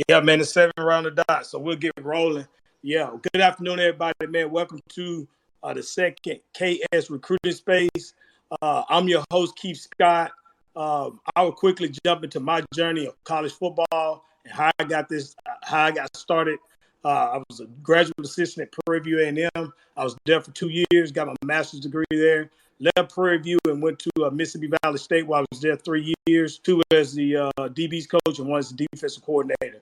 Yeah, man, it's 7 around the dot, so we'll get rolling. Yeah, good afternoon, everybody, man. Welcome to the second KS Recruiting Space. I'm your host, Keith Scott. I will quickly jump into my journey of college football and how I got started. I was a graduate assistant at Prairie View A&M. I was there for 2 years, got my master's degree there. Left Prairie View and went to Mississippi Valley State, where I was there 3 years, 2 as the DB's coach and 1 as the defensive coordinator.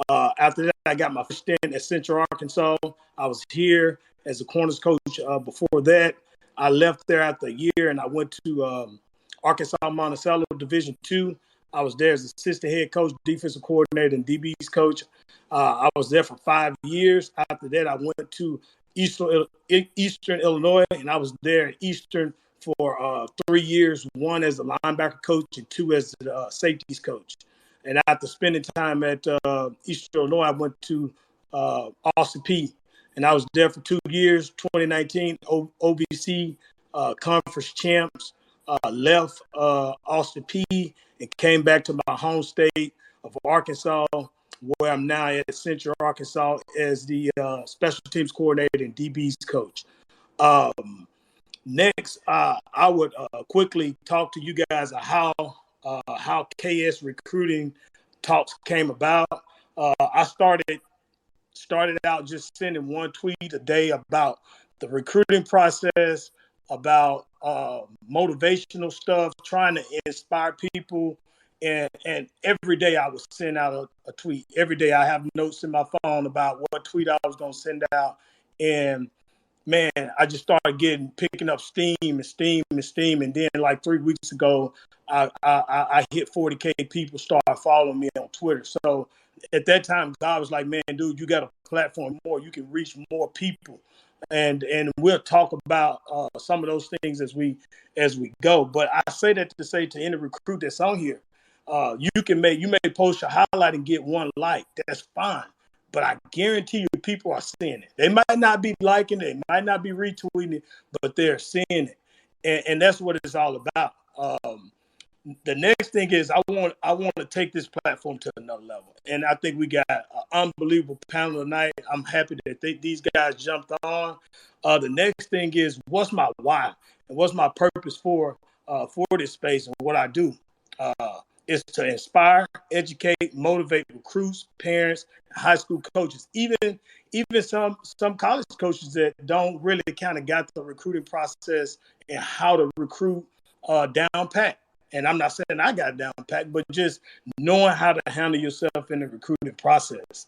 After that, I got my first stint at Central Arkansas. I was here as a corners coach before that. I left there after a year, and I went to Arkansas Monticello Division II. I was there as assistant head coach, defensive coordinator, and DB's coach. I was there for 5 years. After that, I went to Eastern Illinois, and I was there at Eastern for 3 years, 1 as the linebacker coach and 2 as the safeties coach. And after spending time at Eastern Illinois, I went to Austin Peay, and I was there for 2 years, 2019 OVC conference champs. Left Austin Peay and came back to my home state of Arkansas, where I'm now at Central Arkansas as the special teams coordinator and DB's coach. Next, I would quickly talk to you guys how KS Recruiting Talks came about. I started out just sending 1 tweet a day about the recruiting process, about motivational stuff, trying to inspire people. And every day I would send out a tweet. Every day I have notes in my phone about what tweet I was going to send out. And man, I just started picking up steam. And then like 3 weeks ago, I hit 40K people started following me on Twitter. So at that time, God was like, man, dude, you got a platform more. You can reach more people. And we'll talk about some of those things as we go. But I say that to say to any recruit that's on here, you may post a highlight and get 1 like. That's fine. But I guarantee you people are seeing it. They might not be liking it, they might not be retweeting it, but they're seeing it. And that's what it's all about. The next thing is I want to take this platform to another level. And I think we got an unbelievable panel tonight. I'm happy that these guys jumped on. The next thing is, what's my why? And what's my purpose for this space and what I do? Is to inspire, educate, motivate recruits, parents, high school coaches, even some college coaches that don't really kind of got the recruiting process and how to recruit down pat. And I'm not saying I got down pat, but just knowing how to handle yourself in the recruiting process.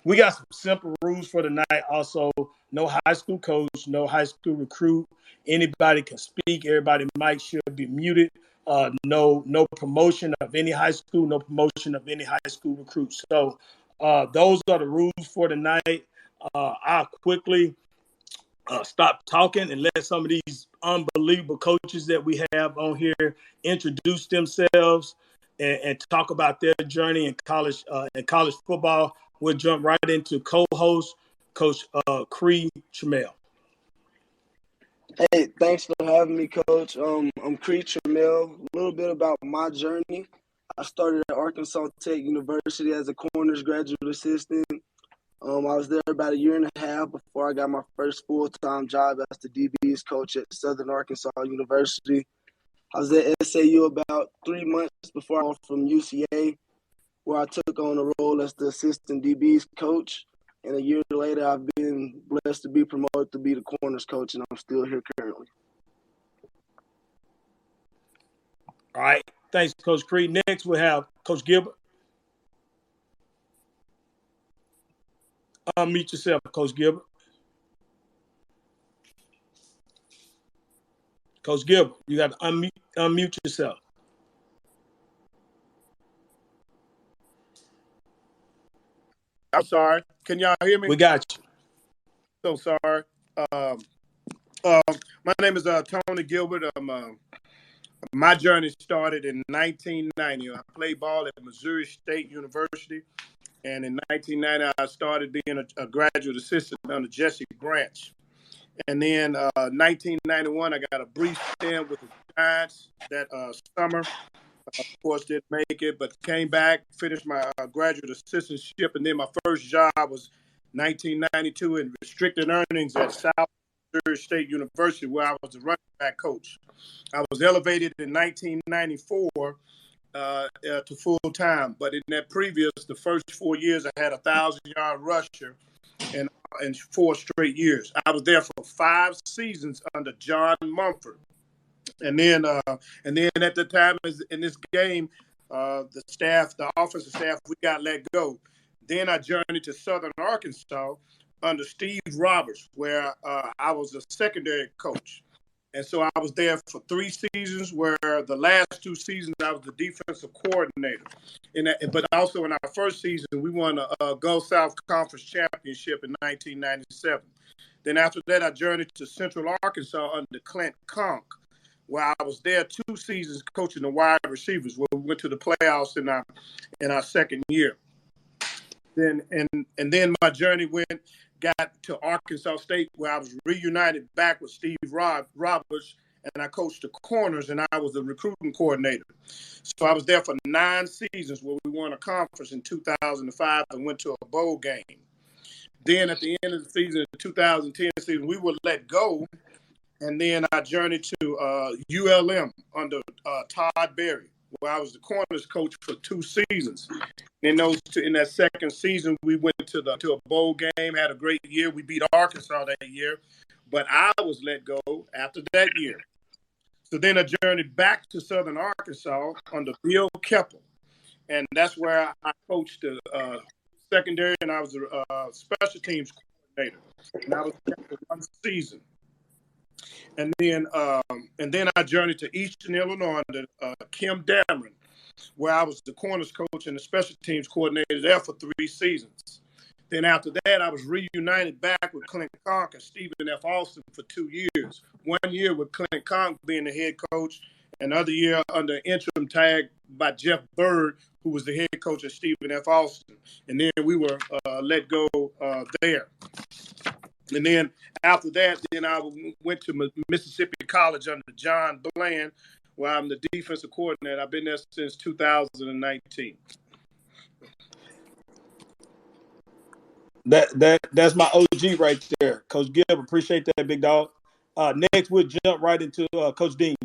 We got some simple rules for tonight. Also, no high school coach, no high school recruit. Anybody can speak. Everybody mic should be muted. No promotion of any high school, no promotion of any high school recruits. So those are the rules for tonight. I'll quickly stop talking and let some of these unbelievable coaches that we have on here introduce themselves and talk about their journey in college football. We'll jump right into co-host Coach Cree Trammell. Hey, thanks for having me, Coach. I'm Cree Trammell. A little bit about my journey. I started at Arkansas Tech University as a corners graduate assistant. I was there about 1.5 years before I got my first full-time job as the DB's coach at Southern Arkansas University. I was at SAU about 3 months before I went from UCA, where I took on a role as the assistant DB's coach. And 1 year later, I've been blessed to be promoted to be the corners coach, and I'm still here currently. All right. Thanks, Coach Cree. Next, we'll have Coach Gilbert. Unmute yourself, Coach Gilbert. Coach Gilbert, you got to unmute yourself. I'm sorry. Can y'all hear me? We got you. So sorry. My name is Tony Gilbert. My journey started in 1990. I played ball at Missouri State University. And in 1990, I started being a graduate assistant under Jesse Branch. And then 1991, I got a brief stint with the Giants that summer. Of course, didn't make it, but came back, finished my graduate assistantship, and then my first job was 1992 in restricted earnings at South Missouri State University, where I was the running back coach. I was elevated in 1994 to full time, but in that the first 4 years, I had a 1,000-yard rusher in 4 straight years. I was there for 5 seasons under John Mumford. And then at the time in this game, the offensive staff, we got let go. Then I journeyed to Southern Arkansas under Steve Roberts, where I was a secondary coach. And so I was there for 3 seasons, where the last 2 seasons I was the defensive coordinator. But also in our first season, we won a Gulf South Conference championship in 1997. Then after that, I journeyed to Central Arkansas under Clint Conk, where I was there 2 seasons coaching the wide receivers, where we went to the playoffs in our second year. Then my journey got to Arkansas State, where I was reunited back with Steve Roberts, and I coached the corners, and I was the recruiting coordinator. So I was there for 9 seasons, where we won a conference in 2005 and went to a bowl game. Then at the end of the season, the 2010 season, we were let go. And then I journeyed to ULM under Todd Berry, where I was the corners coach for 2 seasons. In that second season, we went to a bowl game, had a great year. We beat Arkansas that year, but I was let go after that year. So then I journeyed back to Southern Arkansas under Bill Keppel, and that's where I coached the secondary, and I was the special teams coordinator. And I was there for 1 season. And then I journeyed to Eastern Illinois under Kim Dameron, where I was the corners coach and the special teams coordinator there for 3 seasons. Then after that, I was reunited back with Clint Conk and Stephen F. Austin for 2 years. 1 year with Clint Conk being the head coach, and another year under interim tag by Jeff Bird, who was the head coach at Stephen F. Austin. And then we were let go there. And then after that, I went to Mississippi College under John Bland, where I'm the defensive coordinator. I've been there since 2019. That's my OG right there, Coach Gilbert. Appreciate that, big dog. Next, we'll jump right into Coach Dean.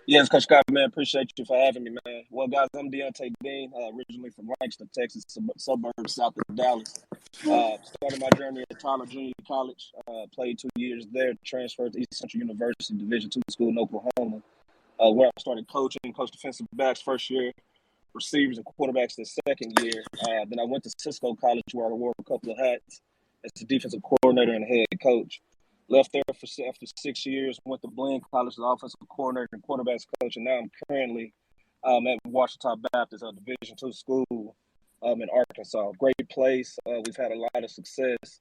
Yes, Coach Scott, man, appreciate you for having me, man. Well, guys, I'm Deontay Dean, originally from Langston, Texas, suburbs south of Dallas. Started my journey at Tyler Junior College, played 2 years there, transferred to East Central University, Division II school in Oklahoma, where I started coached defensive backs first year, receivers and quarterbacks the second year. Then I went to Cisco College, where I wore a couple of hats as the defensive coordinator and head coach. Left there after 6 years, went to Blaine College as offensive coordinator and quarterbacks coach, and now I'm currently at Washington Baptist, a Division II school in Arkansas. Great place. We've had a lot of success,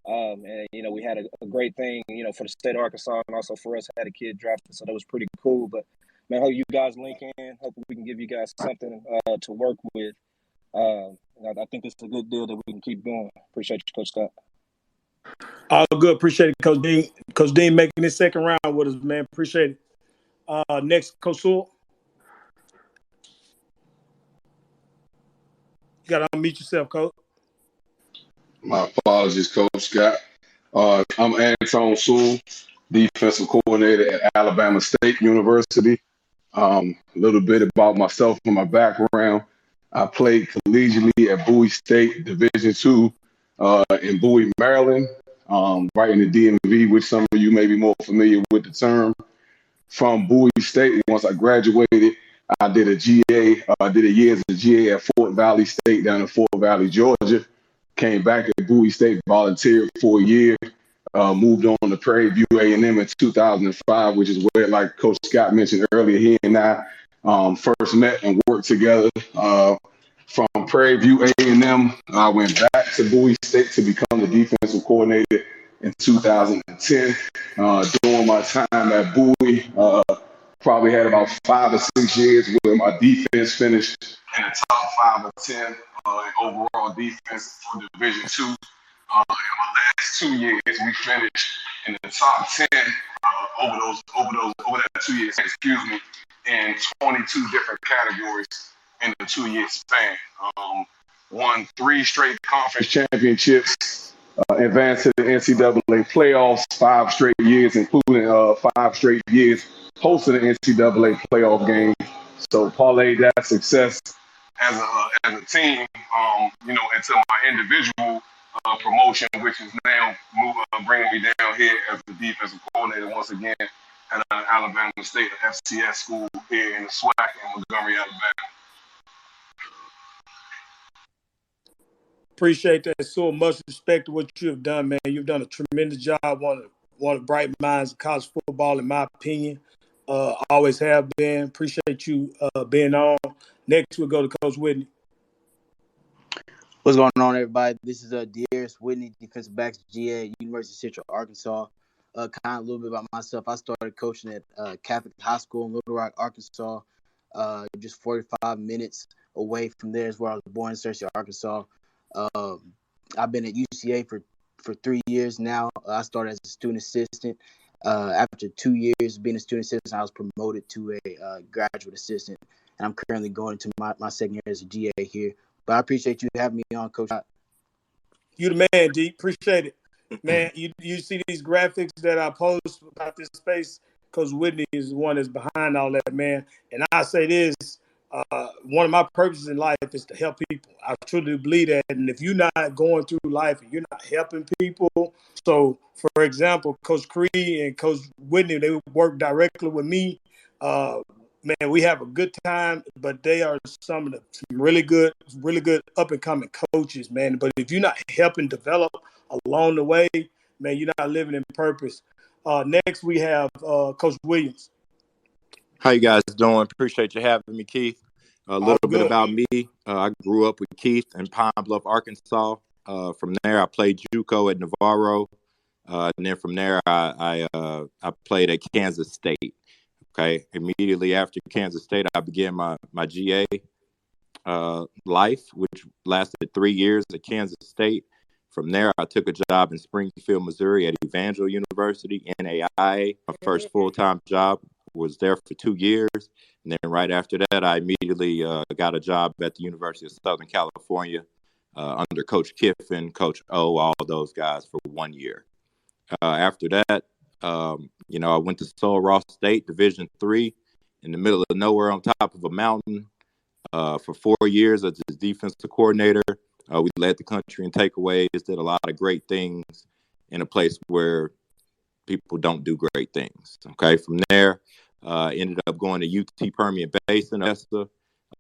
and we had a great thing, for the state of Arkansas, and also for us, had a kid drafted, so that was pretty cool. But man, hope you guys link in. Hope we can give you guys something to work with. I think it's a good deal that we can keep going. Appreciate you, Coach Scott. All good. Appreciate it, Coach Dean. Coach Dean making this second round with us, man. Appreciate it. Next, Coach Sewell. You got to unmute yourself, Coach. My apologies, Coach Scott. I'm Anton Sewell, defensive coordinator at Alabama State University. A little bit about myself and my background. I played collegiately at Bowie State, Division II, in Bowie, Maryland, right in the DMV, which some of you may be more familiar with the term. From Bowie State, once I graduated, I did a GA. I did a year as a GA at Fort Valley State down in Fort Valley, Georgia. Came back at Bowie State, volunteered for a year, moved on to Prairie View A&M in 2005, which is where, like Coach Scott mentioned earlier, he and I first met and worked together. From Prairie View A&M, I went back to Bowie State to become the defensive coordinator in 2010. During my time at Bowie, probably had about 5 or 6 years where my defense finished in the top 5 or 10 in overall defense for Division II. In my last 2 years, we finished in the top 10 over that 2 years, in 22 different categories in a 2-year span. Won 3 straight conference championships, advanced to the NCAA playoffs 5 straight years, including 5 straight years hosting the NCAA playoff game. So parlay that success as a team, into my individual promotion, which is now bringing me down here as the defensive coordinator once again at Alabama State FCS school here in the SWAC in Montgomery, Alabama. Appreciate that. So much respect to what you have done, man. You've done a tremendous job. One of the bright minds of college football, in my opinion. Always have been. Appreciate you being on. Next, we'll go to Coach Whitney. What's going on, everybody? This is Dearest Whitney, defensive backs GA, University of Central Arkansas. Kind of a little bit about myself. I started coaching at Catholic High School in Little Rock, Arkansas. Just 45 minutes away from there is where I was born, in Searcy, Arkansas. I've been at UCA for 3 years now. I started as a student assistant. After 2 years being a student assistant, I was promoted to a graduate assistant, and I'm currently going into my second year as a GA here. But I appreciate you having me on, Coach. You the man, D. Appreciate it. Man, you see these graphics that I post about this space? Coach Whitney is the one that's behind all that, man. And I say this, one of my purposes in life is to help people. I truly believe that. And if you're not going through life and you're not helping people, so, for example, Coach Creed and Coach Whitney, they work directly with me. Man, we have a good time, but they are some really good up-and-coming coaches, man. But if you're not helping develop along the way, man, you're not living in purpose. Next, we have Coach Williams. How you guys doing? Appreciate you having me, Keith. A little bit about me. I grew up with Keith in Pine Bluff, Arkansas. From there, I played JUCO at Navarro. And then from there, I played at Kansas State. Okay. Immediately after Kansas State, I began my GA life, which lasted 3 years at Kansas State. From there, I took a job in Springfield, Missouri at Evangel University, NAIA. My first full-time job was there for 2 years. And then right after that, I immediately got a job at the University of Southern California under Coach Kiffin, Coach O, all those guys for 1 year. After that, I went to Sul Ross State, Division III, in the middle of nowhere on top of a mountain for 4 years as a defensive coordinator. We led the country in takeaways, did a lot of great things in a place where people don't do great things. Okay, from there, ended up going to UT Permian Basin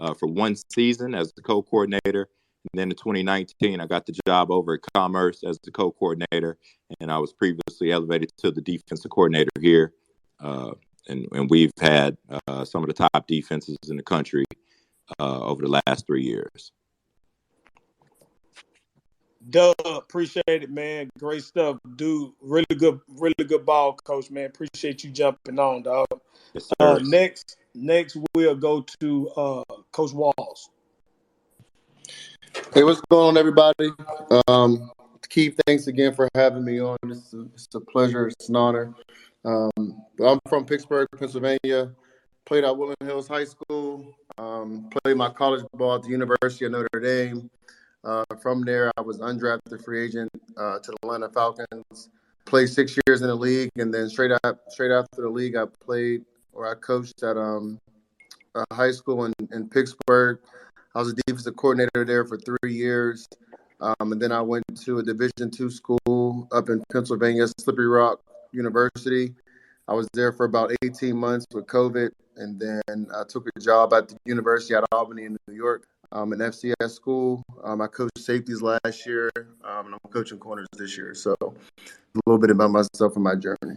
for 1 season as the co-coordinator. And then in 2019, I got the job over at Commerce as the co-coordinator, and I was previously elevated to the defensive coordinator here. And we've had some of the top defenses in the country over the last 3 years. Duh, appreciate it, man. Great stuff, dude. Really good ball, coach, man. Appreciate you jumping on, dog. Yes, sir. Next we'll go to Coach Walls. Hey, what's going on, everybody? Keith, thanks again for having me on. It's a pleasure. It's an honor. I'm from Pittsburgh, Pennsylvania. Played at Woodland Hills High School. Played my college ball at the University of Notre Dame. From there, I was undrafted free agent to the Atlanta Falcons. Played 6 years in the league, and then straight after the league, I coached at a high school in Pittsburgh. I was a defensive coordinator there for 3 years, and then I went to a Division II school up in Pennsylvania, Slippery Rock University. I was there for about 18 months with COVID, and then I took a job at the University at Albany in New York. An FCS school. I coached safeties last year, and I'm coaching corners this year. So a little bit about myself and my journey.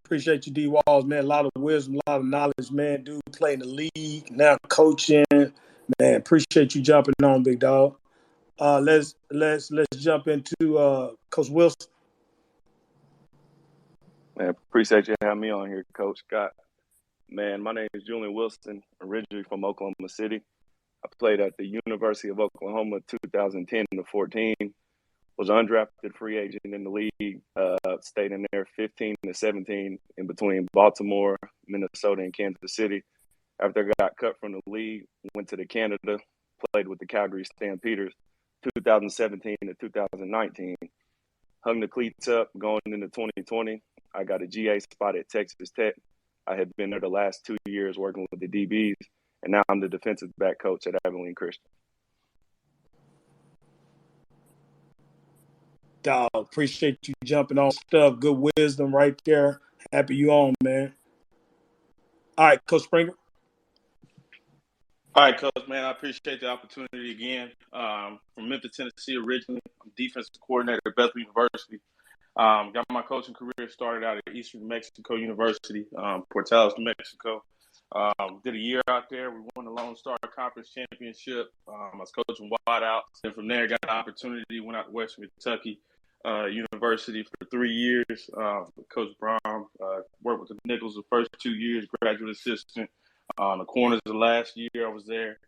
Appreciate you, D. Walls, man. A lot of wisdom, a lot of knowledge, man. Dude playing the league, now coaching. Man, appreciate you jumping on, big dog. Let's jump into Coach Wilson. Man, appreciate you having me on here, Coach Scott. Man, my name is Julian Wilson, originally from Oklahoma City. I played at the University of Oklahoma 2010 to 14. Was an undrafted free agent in the league. Stayed in there 15 to 17 in between Baltimore, Minnesota, and Kansas City. After I got cut from the league, went to Canada, played with the Calgary Stampeders, 2017 to 2019. Hung the cleats up going into 2020. I got a GA spot at Texas Tech. I had been there the last 2 years working with the DBs, and now I'm the defensive back coach at Abilene Christian. Dog, appreciate you jumping on stuff. Good wisdom right there. Happy you on, man. All right, Coach Springer. All right, Coach, man, I appreciate the opportunity again. From Memphis, Tennessee originally. I'm defensive coordinator at Bethel University. Got my coaching career started out at Eastern New Mexico University, Portales, New Mexico. Did a year out there. We won the Lone Star Conference Championship. I was coaching wideouts. Then from there, got an opportunity, went out to Western Kentucky University for 3 years. Coach Brown, worked with the Nichols the first 2 years, graduate assistant. The corners the last year I was there.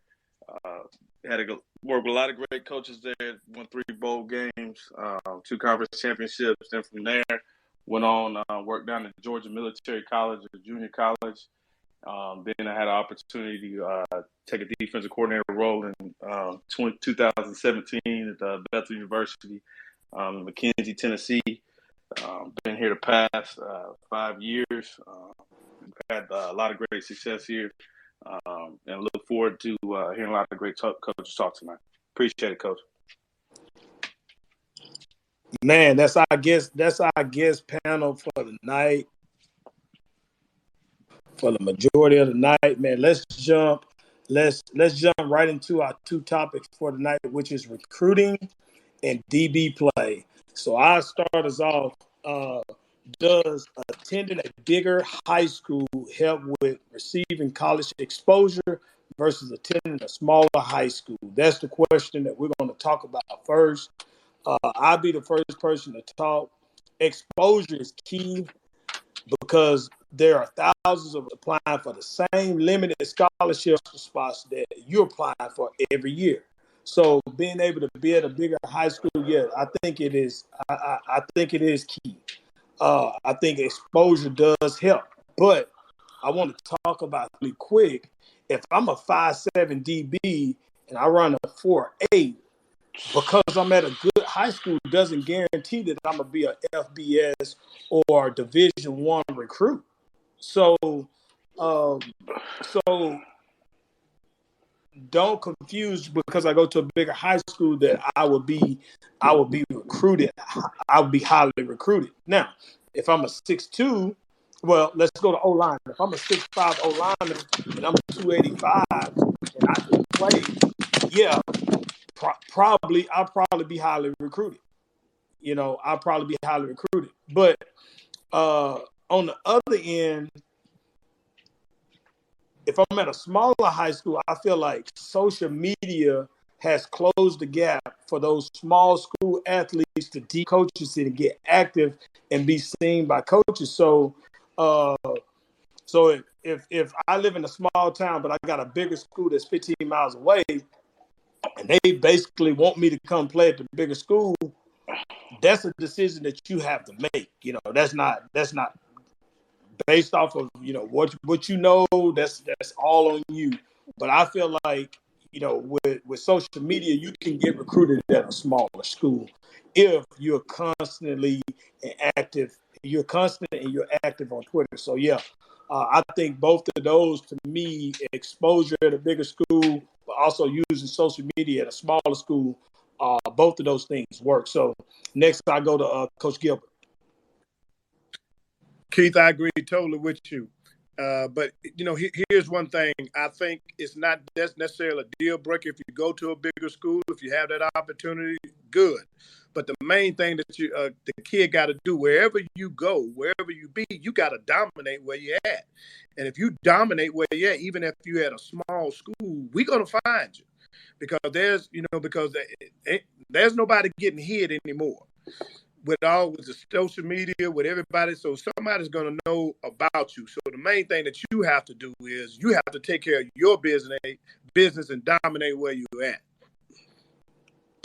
Had to work with a lot of great coaches there. Won 3 bowl games, 2 conference championships. Then from there, went on, worked down at Georgia Military College, a junior college. Then I had an opportunity to take a defensive coordinator role in 2017 at Bethel University, McKenzie, Tennessee. Been here the past 5 years. Had a lot of great success here, and look forward to hearing a lot of great coaches talk tonight. Appreciate it, Coach. Man, that's our guest panel for the night. For the majority of the night, man, let's jump right into our 2 topics for the night, which is recruiting and DB play. So I'll start us off. Does attending a bigger high school help with receiving college exposure versus attending a smaller high school? That's the question that we're going to talk about first. I'll be the first person to talk. Exposure is key because there are thousands of applying for the same limited scholarship spots that you're applying for every year. So being able to be at a bigger high school, yeah, I think it is. I think it is key. I think exposure does help, but I want to talk about really quick. If I'm a 5'7" DB and I run a 4'8", because I'm at a good high school doesn't guarantee that I'm gonna be a FBS or Division I recruit. So don't confuse because I go to a bigger high school that I would be recruited. I would be highly recruited. Now, if I'm a 6'2", well, let's go to O-line. If I'm a 6'5" O-lineman and I'm 285 and I can play, yeah, I'll probably be highly recruited. You know, I'll probably be highly recruited. But on the other end, if I'm at a smaller high school, I feel like social media has closed the gap for those small school athletes to coaches and get active and be seen by coaches. So if I live in a small town, but I got a bigger school that's 15 miles away, and they basically want me to come play at the bigger school, that's a decision that you have to make. You know, that's not based off of, you know, what you know, that's all on you. But I feel like, you know, with social media, you can get recruited at a smaller school if you're constantly active. You're constant and you're active on Twitter. So yeah, I think both of those, to me, exposure at a bigger school, but also using social media at a smaller school, both of those things work. So next, I go to Coach Gilbert. Keith, I agree totally with you. But, you know, here's one thing. I think it's not necessarily a deal breaker if you go to a bigger school. If you have that opportunity, good. But the main thing that the kid got to do, wherever you go, wherever you be, you got to dominate where you're at. And if you dominate where you're at, even if you're at a small school, we're going to find you. Because there's nobody getting hit anymore. With the social media, with everybody, so somebody's going to know about you. So the main thing that you have to do is you have to take care of your business and dominate where you're at.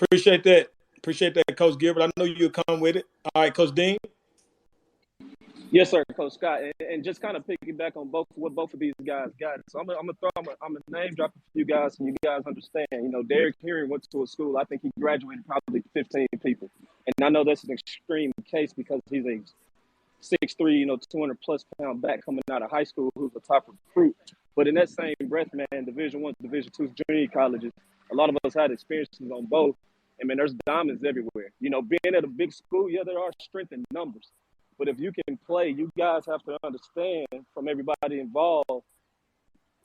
Appreciate that. Appreciate that, Coach Gilbert. I know you'll come with it. All right, Coach Dean. Yes, sir, Coach Scott, and just kind of piggyback on what both of these guys got. So I'm a name drop for you guys, and you guys understand. You know, Derek Henry went to a school. I think he graduated probably 15 people, and I know that's an extreme case because he's a 6'3", 200+ pound back coming out of high school who's a top recruit. But in that same breath, man, Division I, Division II, junior colleges, a lot of us had experiences on both. And man, there's diamonds everywhere. You know, being at a big school, yeah, there are strength in numbers. But if you can play, you guys have to understand from everybody involved,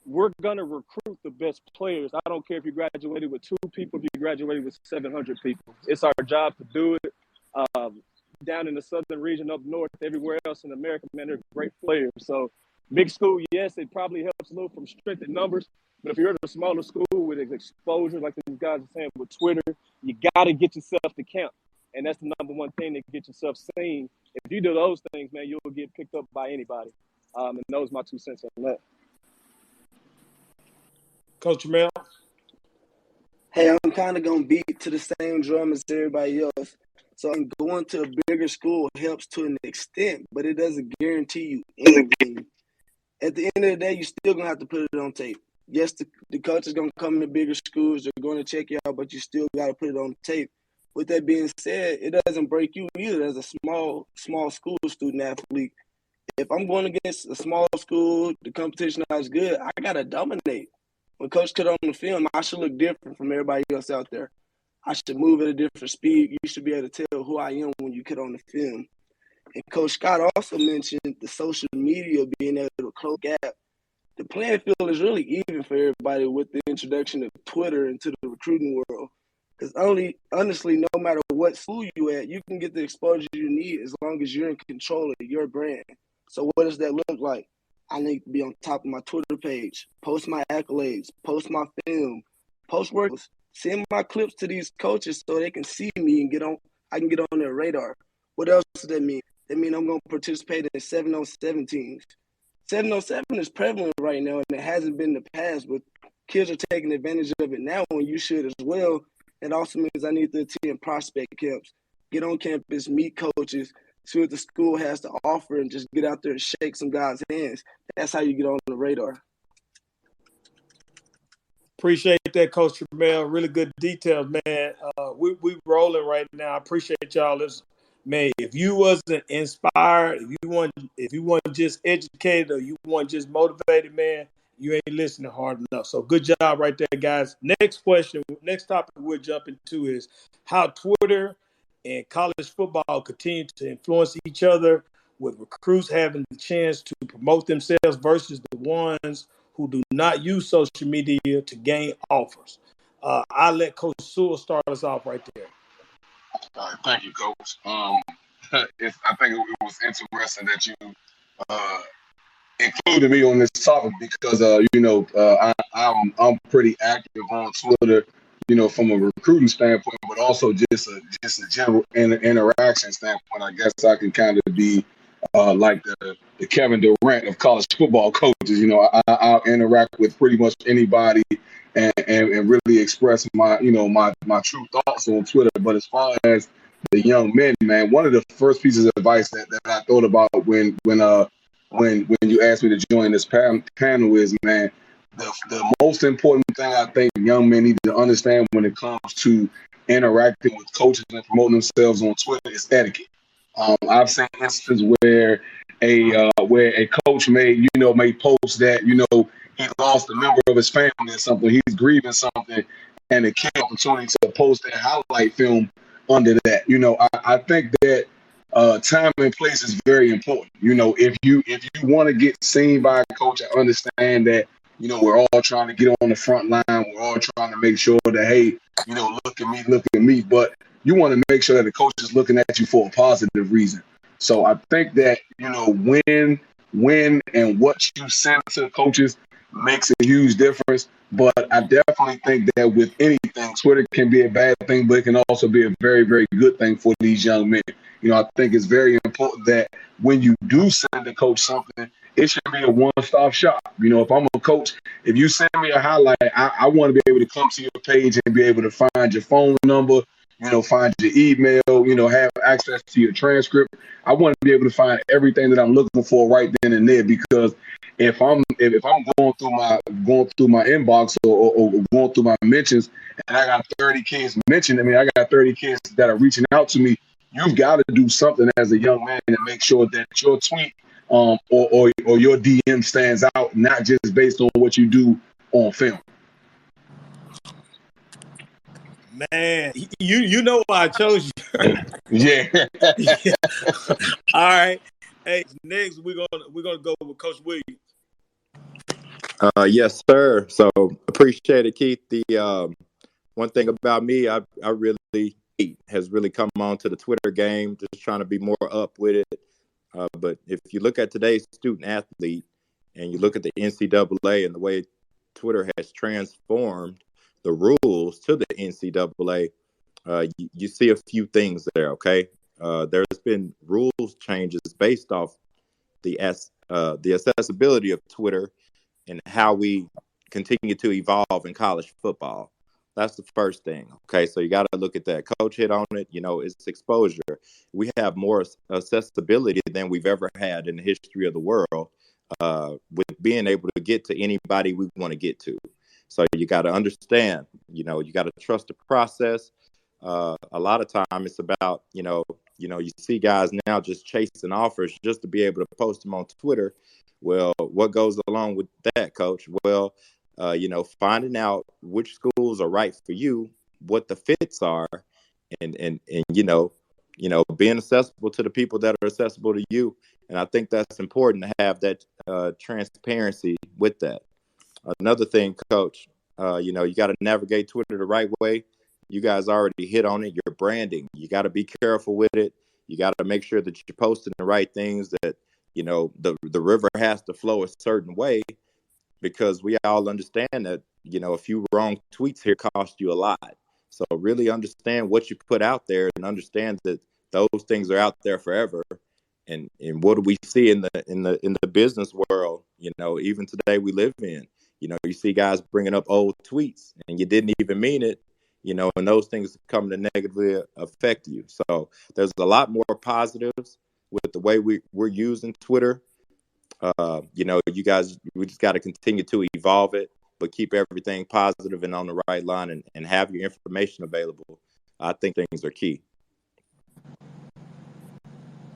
we're going to recruit the best players. I don't care if you graduated with 2 people, if you graduated with 700 people. It's our job to do it. Down in the southern region, up north, everywhere else in America, man, they're great players. So big school, yes, it probably helps a little from strength in numbers. But if you're at a smaller school with exposure, like these guys are saying with Twitter, you got to get yourself to count. And that's the number one thing to get yourself seen. If you do those things, man, you'll get picked up by anybody. And those are my 2 cents on that. Coach Jamel. Hey, I'm kind of going to beat to the same drum as everybody else. So going to a bigger school helps to an extent, but it doesn't guarantee you anything. At the end of the day, you're still going to have to put it on tape. Yes, the coach is going to come to bigger schools. They're going to check you out, but you still got to put it on tape. With that being said, it doesn't break you either as a small school student athlete. If I'm going against a small school, the competition is good, I got to dominate. When coach cut on the film, I should look different from everybody else out there. I should move at a different speed. You should be able to tell who I am when you cut on the film. And Coach Scott also mentioned the social media being able to close the gap. The playing field is really even for everybody with the introduction of Twitter into the recruiting world. Because honestly, no matter what school you at, you can get the exposure you need as long as you're in control of your brand. So what does that look like? I need to be on top of my Twitter page, post my accolades, post my film, post work, send my clips to these coaches so they can see me and I can get on their radar. What else does that mean? That means I'm going to participate in 7-on-7 teams. 7-on-7 is prevalent right now, and it hasn't been in the past, but kids are taking advantage of it now, and you should as well. It also means I need to attend prospect camps, get on campus, meet coaches, see what the school has to offer, and just get out there and shake some guys' hands. That's how you get on the radar. Appreciate that, Coach Jamel. Really good details, man. We rolling right now. I appreciate y'all. Man, if you wasn't inspired, if you weren't just educated or you weren't just motivated, man, you ain't listening hard enough. So good job right there, guys. Next topic we'll jump into is how Twitter and college football continue to influence each other, with recruits having the chance to promote themselves versus the ones who do not use social media to gain offers. I'll let Coach Sewell start us off right there. All right, thank you, Coach. I think it was interesting that you included me on this topic because I'm pretty active on Twitter, from a recruiting standpoint, but also just a general interaction standpoint. I guess I can kind of be like the Kevin Durant of college football coaches. I'll interact with pretty much anybody and really express my true thoughts on Twitter. But as far as the young men, man, one of the first pieces of advice that I thought about when you asked me to join this panel is, man, the most important thing I think young men need to understand when it comes to interacting with coaches and promoting themselves on Twitter is etiquette. I've seen instances where a coach may post that he lost a member of his family or something, he's grieving something, and a kid opportunity to post that highlight film under that. I think that time and place is very important. If you want to get seen by a coach, I understand that we're all trying to get on the front line. We're all trying to make sure that, hey, look at me. But you want to make sure that the coach is looking at you for a positive reason. So I think that, when and what you send to the coaches makes a huge difference. But I definitely think that with anything, Twitter can be a bad thing, but it can also be a very, very good thing for these young men. I think it's very important that when you do send the coach something, it should be a one-stop shop. If I'm a coach, if you send me a highlight, I want to be able to come to your page and be able to find your phone number, find your email, have access to your transcript. I want to be able to find everything that I'm looking for right then and there, because if I'm going through my inbox or going through my mentions, and I got 30 kids mentioned, I got 30 kids that are reaching out to me. You've got to do something as a young man to make sure that your tweet or your DM stands out, not just based on what you do on film. Man, you know why I chose you. Yeah. Yeah. All right. Hey, next we're gonna go with Coach Williams. Yes, sir. So appreciate it, Keith. The one thing about me, I really has really come on to the Twitter game, just trying to be more up with it. But if you look at today's student athlete and you look at the NCAA and the way Twitter has transformed the rules to the NCAA, you see a few things there, okay? There's been rules changes based off the accessibility of Twitter and how we continue to evolve in college football. That's the first thing. Okay, so you got to look at that. Coach hit on it. It's exposure. We have more accessibility than we've ever had in the history of the world, with being able to get to anybody we want to get to. So you got to understand. You got to trust the process. A lot of time it's about you see guys now just chasing offers just to be able to post them on Twitter. Well, what goes along with that, Coach? Well, finding out which schools are right for you, what the fits are, and being accessible to the people that are accessible to you. And I think that's important to have that transparency with that. Another thing, Coach, you got to navigate Twitter the right way. You guys already hit on it. Your branding, you got to be careful with it. You got to make sure that you're posting the right things, that the river has to flow a certain way, because we all understand that a few wrong tweets here cost you a lot. So really understand what you put out there and understand that those things are out there forever. And what do we see in the business world? Even today we live in. You see guys bringing up old tweets and you didn't even mean it. And those things come to negatively affect you. So there's a lot more positives with the way we're using Twitter. You guys, we just got to continue to evolve it, but keep everything positive and on the right line, and have your information available. I think things are key.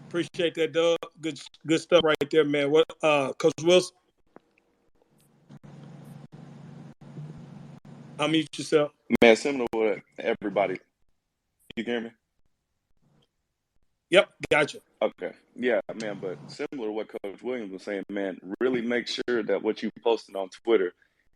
Appreciate that, Doug. Good stuff right there, man. What, Coach Wilson? Unmute yourself. Man, similar to what everybody. You can hear me? Yep, gotcha. Okay. Yeah, man, but similar to what Coach Williams was saying, man, really make sure that what you posted on Twitter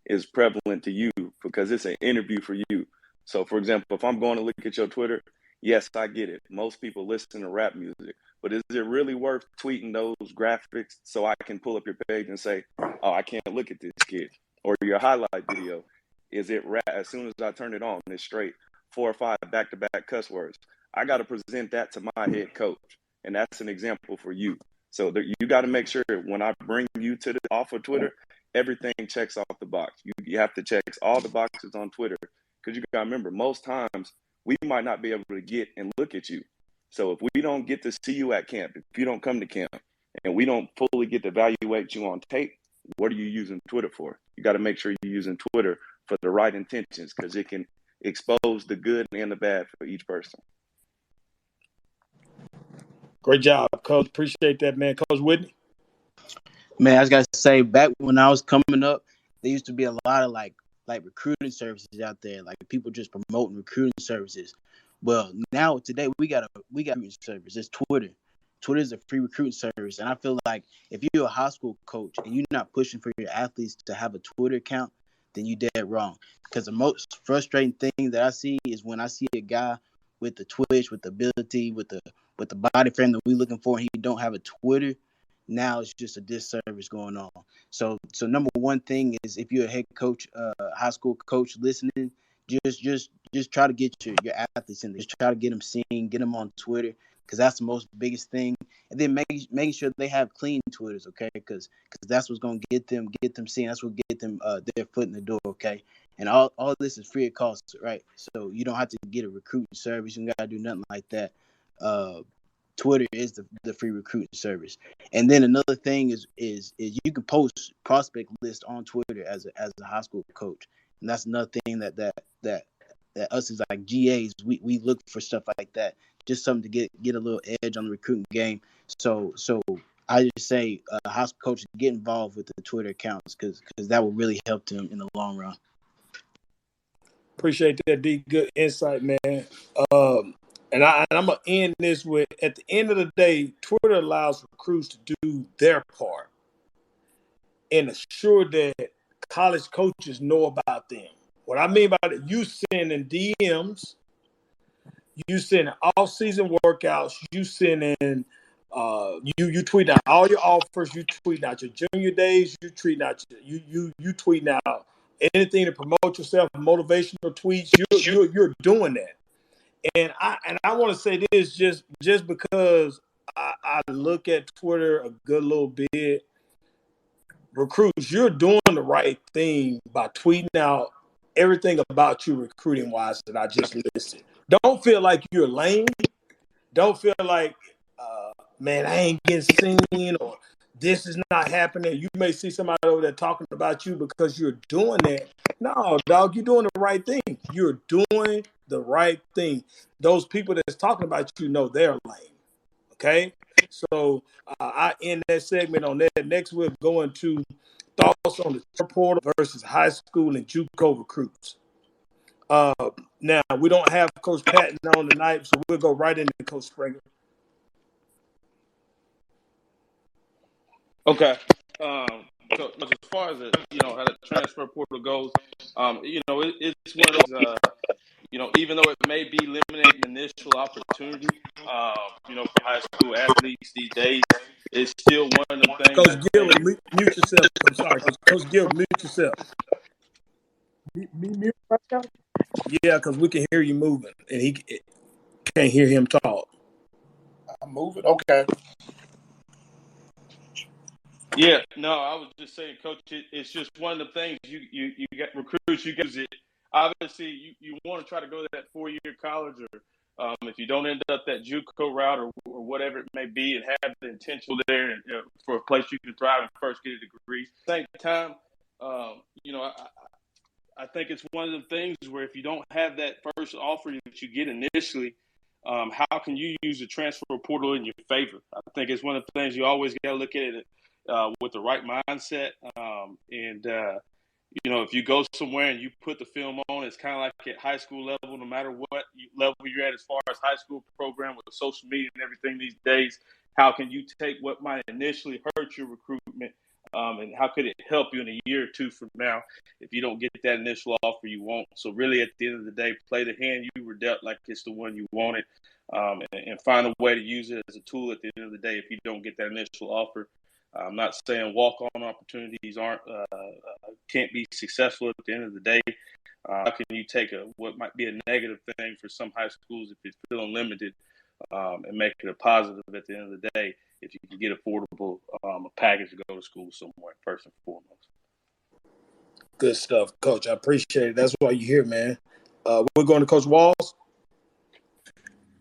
is prevalent to you, because it's an interview for you. So, for example, if I'm going to look at your Twitter, yes, I get it. Most people listen to rap music. But is it really worth tweeting those graphics so I can pull up your page and say, oh, I can't look at this kid? Or your highlight video, is it rap? As soon as I turn it on, it's straight 4 or 5 back-to-back cuss words. I got to present that to my head coach. And that's an example for you. So you got to make sure when I bring you to the off of Twitter, everything checks off the box. You have to check all the boxes on Twitter, because you got to remember, most times we might not be able to get and look at you. So if we don't get to see you at camp, if you don't come to camp, and we don't fully get to evaluate you on tape, what are you using Twitter for? You got to make sure you're using Twitter for the right intentions, because it can expose the good and the bad for each person. Great job, Coach. Appreciate that, man. Coach Whitney? Man, I just got to say, back when I was coming up, there used to be a lot of like recruiting services out there, like people just promoting recruiting services. Well, now today we got recruiting service. It's Twitter. Twitter is a free recruiting service, and I feel like if you're a high school coach and you're not pushing for your athletes to have a Twitter account, then you're dead wrong. Because the most frustrating thing that I see is when I see a guy with the twitch, with the ability, with the body frame that we're looking for, and he don't have a Twitter. Now it's just a disservice going on. So number one thing is, if you're a head coach, high school coach listening, just try to get your athletes in there. Just try to get them seen, get them on Twitter, because that's the most biggest thing. And then making sure they have clean Twitters, okay? Because that's what's gonna get them seen. That's what get them their foot in the door, okay? And all this is free of cost, right? So you don't have to get a recruiting service. You got to do nothing like that. Twitter is the free recruiting service. And then another thing is you can post prospect list on Twitter as a high school coach. And that's another thing that us as like GAs, we look for stuff like that. Just something to get a little edge on the recruiting game. So I just say high school coaches get involved with the Twitter accounts because that will really help them in the long run. Appreciate that, D. Good insight, man. And I'm going to end this with, at the end of the day, Twitter allows recruits to do their part and assure that college coaches know about them. What I mean by that, you sending DMs, you sending off-season workouts, you sending you tweeting out all your offers, you tweeting out your junior days, you tweeting out you tweeting out anything to promote yourself, motivational tweets. You're doing that. And I want to say this just because I look at Twitter a good little bit. Recruits, you're doing the right thing by tweeting out everything about you recruiting wise that I just listed. Don't feel like you're lame. Don't feel like, man, I ain't getting seen or this is not happening. You may see somebody over there talking about you because you're doing that. No, dog, you're doing the right thing. You're doing the right thing. Those people that's talking about you know they're lame. Okay? So I end that segment on that. Next, we're going to thoughts on the portal versus high school and JUCO recruits. Now, we don't have Coach Patton on tonight, so we'll go right into Coach Springer. Okay. So as far as how the transfer portal goes, it's one of those. Even though it may be limiting initial opportunity, for high school athletes these days, it's still one of them things. Coach Gilbert, mute yourself. I'm sorry, Coach Gilbert, mute yourself. Mute right now? Yeah, because we can hear you moving, and he can't hear him talk. I'm moving. Okay. Yeah, no, I was just saying, Coach, it's just one of the things you get recruits, you get it. Obviously, you want to try to go to that 4-year college, or if you don't end up that JUCO route or whatever it may be, and have the potential there and, for a place you can thrive and first get a degree. At the same time, I think it's one of the things where if you don't have that first offer that you get initially, how can you use the transfer portal in your favor? I think it's one of the things you always got to look at it with the right mindset. If you go somewhere and you put the film on, it's kind of like at high school level, no matter what level you're at as far as high school program with social media and everything these days, how can you take what might initially hurt your recruitment and how could it help you in a year or two from now if you don't get that initial offer you want? So really, at the end of the day, play the hand you were dealt like it's the one you wanted, and find a way to use it as a tool at the end of the day if you don't get that initial offer. I'm not saying walk-on opportunities can't be successful at the end of the day. How can you take what might be a negative thing for some high schools if it's feeling limited and make it a positive at the end of the day if you can get affordable a package to go to school somewhere first and foremost. Good stuff, Coach. I appreciate it. That's why you're here, man. We're going to Coach Walls.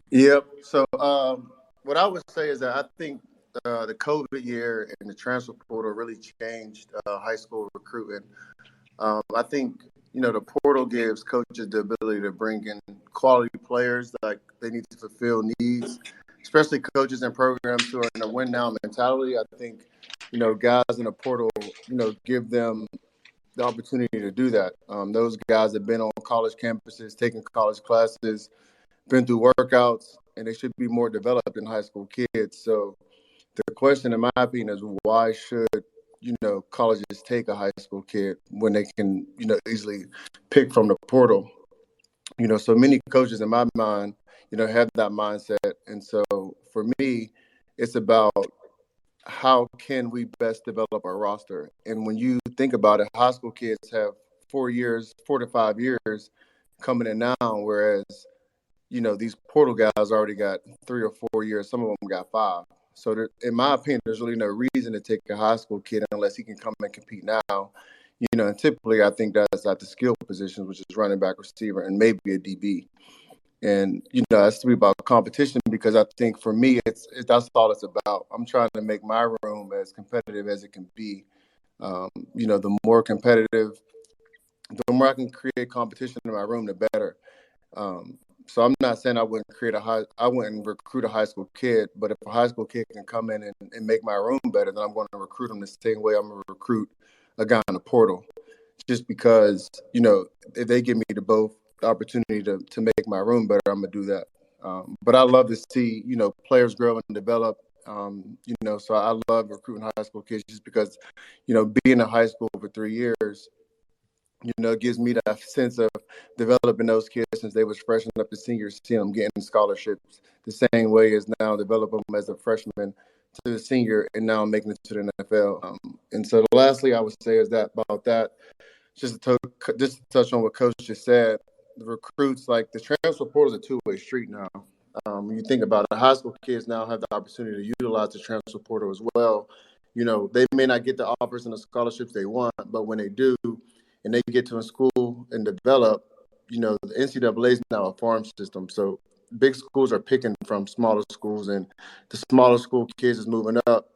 Yep. So what I would say is that I think the COVID year and the transfer portal really changed high school recruiting. I think, the portal gives coaches the ability to bring in quality players like they need to fulfill needs, especially coaches and programs who are in a win now mentality. I think, guys in the portal, give them the opportunity to do that. Those guys have been on college campuses, taking college classes, been through workouts, and they should be more developed than high school kids. So the question, in my opinion, is why should, colleges take a high school kid when they can, easily pick from the portal? So many coaches in my mind, have that mindset. And so for me, it's about how can we best develop our roster? And when you think about it, high school kids have 4 to 5 years coming in now, whereas, these portal guys already got 3 or 4 years. Some of them got 5. So in my opinion, there's really no reason to take a high school kid unless he can come and compete now. And typically I think that's at the skill positions, which is running back, receiver, and maybe a DB. And, that's to be about competition, because I think for me, that's all it's about. I'm trying to make my room as competitive as it can be. The more competitive, the more I can create competition in my room, the better. So I'm not saying I wouldn't recruit a high school kid, but if a high school kid can come in and make my room better, then I'm going to recruit them the same way I'm going to recruit a guy in the portal. Just because, if they give me the opportunity to make my room better, I'm going to do that. But I love to see, players grow and develop. So I love recruiting high school kids just because, being in high school for 3 years, it gives me that sense of developing those kids since they was freshmen up to seniors, seeing them getting scholarships the same way as now develop them as a freshman to the senior and now making it to the NFL. And so lastly, I would say is that about that, just to touch on what Coach just said, the recruits, like the transfer portal is a two-way street now. When you think about it, high school kids now have the opportunity to utilize the transfer portal as well. They may not get the offers and the scholarships they want, but when they do, and they get to a school and develop, the NCAA is now a farm system. So big schools are picking from smaller schools, and the smaller school kids is moving up.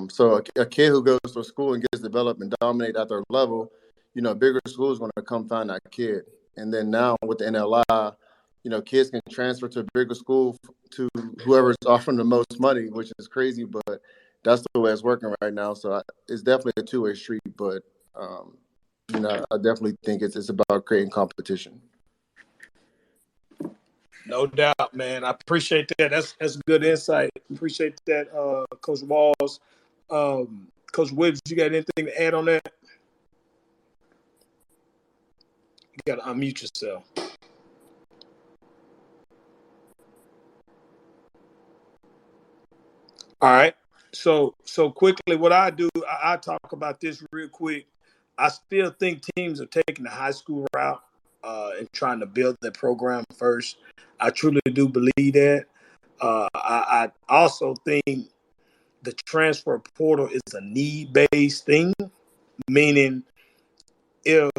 So a kid who goes to a school and gets developed and dominate at their level, bigger schools want to come find that kid. And then now with the NLI, kids can transfer to a bigger school to whoever's offering the most money, which is crazy, but that's the way it's working right now. So it's definitely a two-way street, but I definitely think it's about creating competition. No doubt, man. I appreciate that. That's good insight. Appreciate that, Coach Walls. Coach Williams, you got anything to add on that? You got to unmute yourself. All right. So quickly, what I do, I talk about this real quick. I still think teams are taking the high school route and trying to build their program first. I truly do believe that. I also think the transfer portal is a need-based thing, meaning if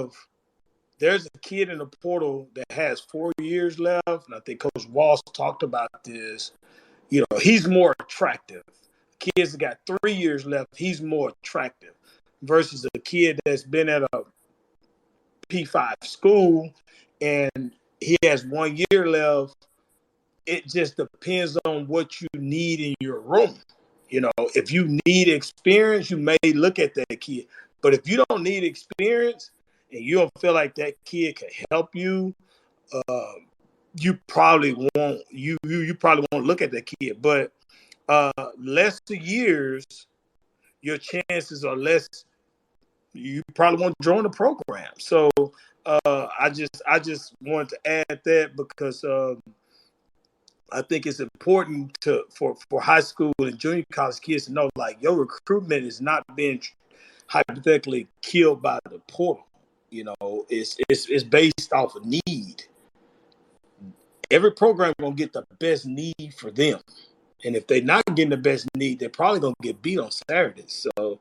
there's a kid in the portal that has 4 years left, and I think Coach Walsh talked about this, he's more attractive. Kids that got 3 years left, he's more attractive versus a kid that's been at a P5 school and he has 1 year left. It just depends on what you need in your room. If you need experience, you may look at that kid. But if you don't need experience and you don't feel like that kid can help you, you probably won't. You probably won't look at that kid. But less years, your chances are less. You probably won't join the program. So I just wanted to add that because I think it's important for high school and junior college kids to know, like, your recruitment is not being hypothetically killed by the portal. It's based off of need. Every program gonna get the best need for them, and if they're not getting the best need, they're probably gonna get beat on Saturdays. So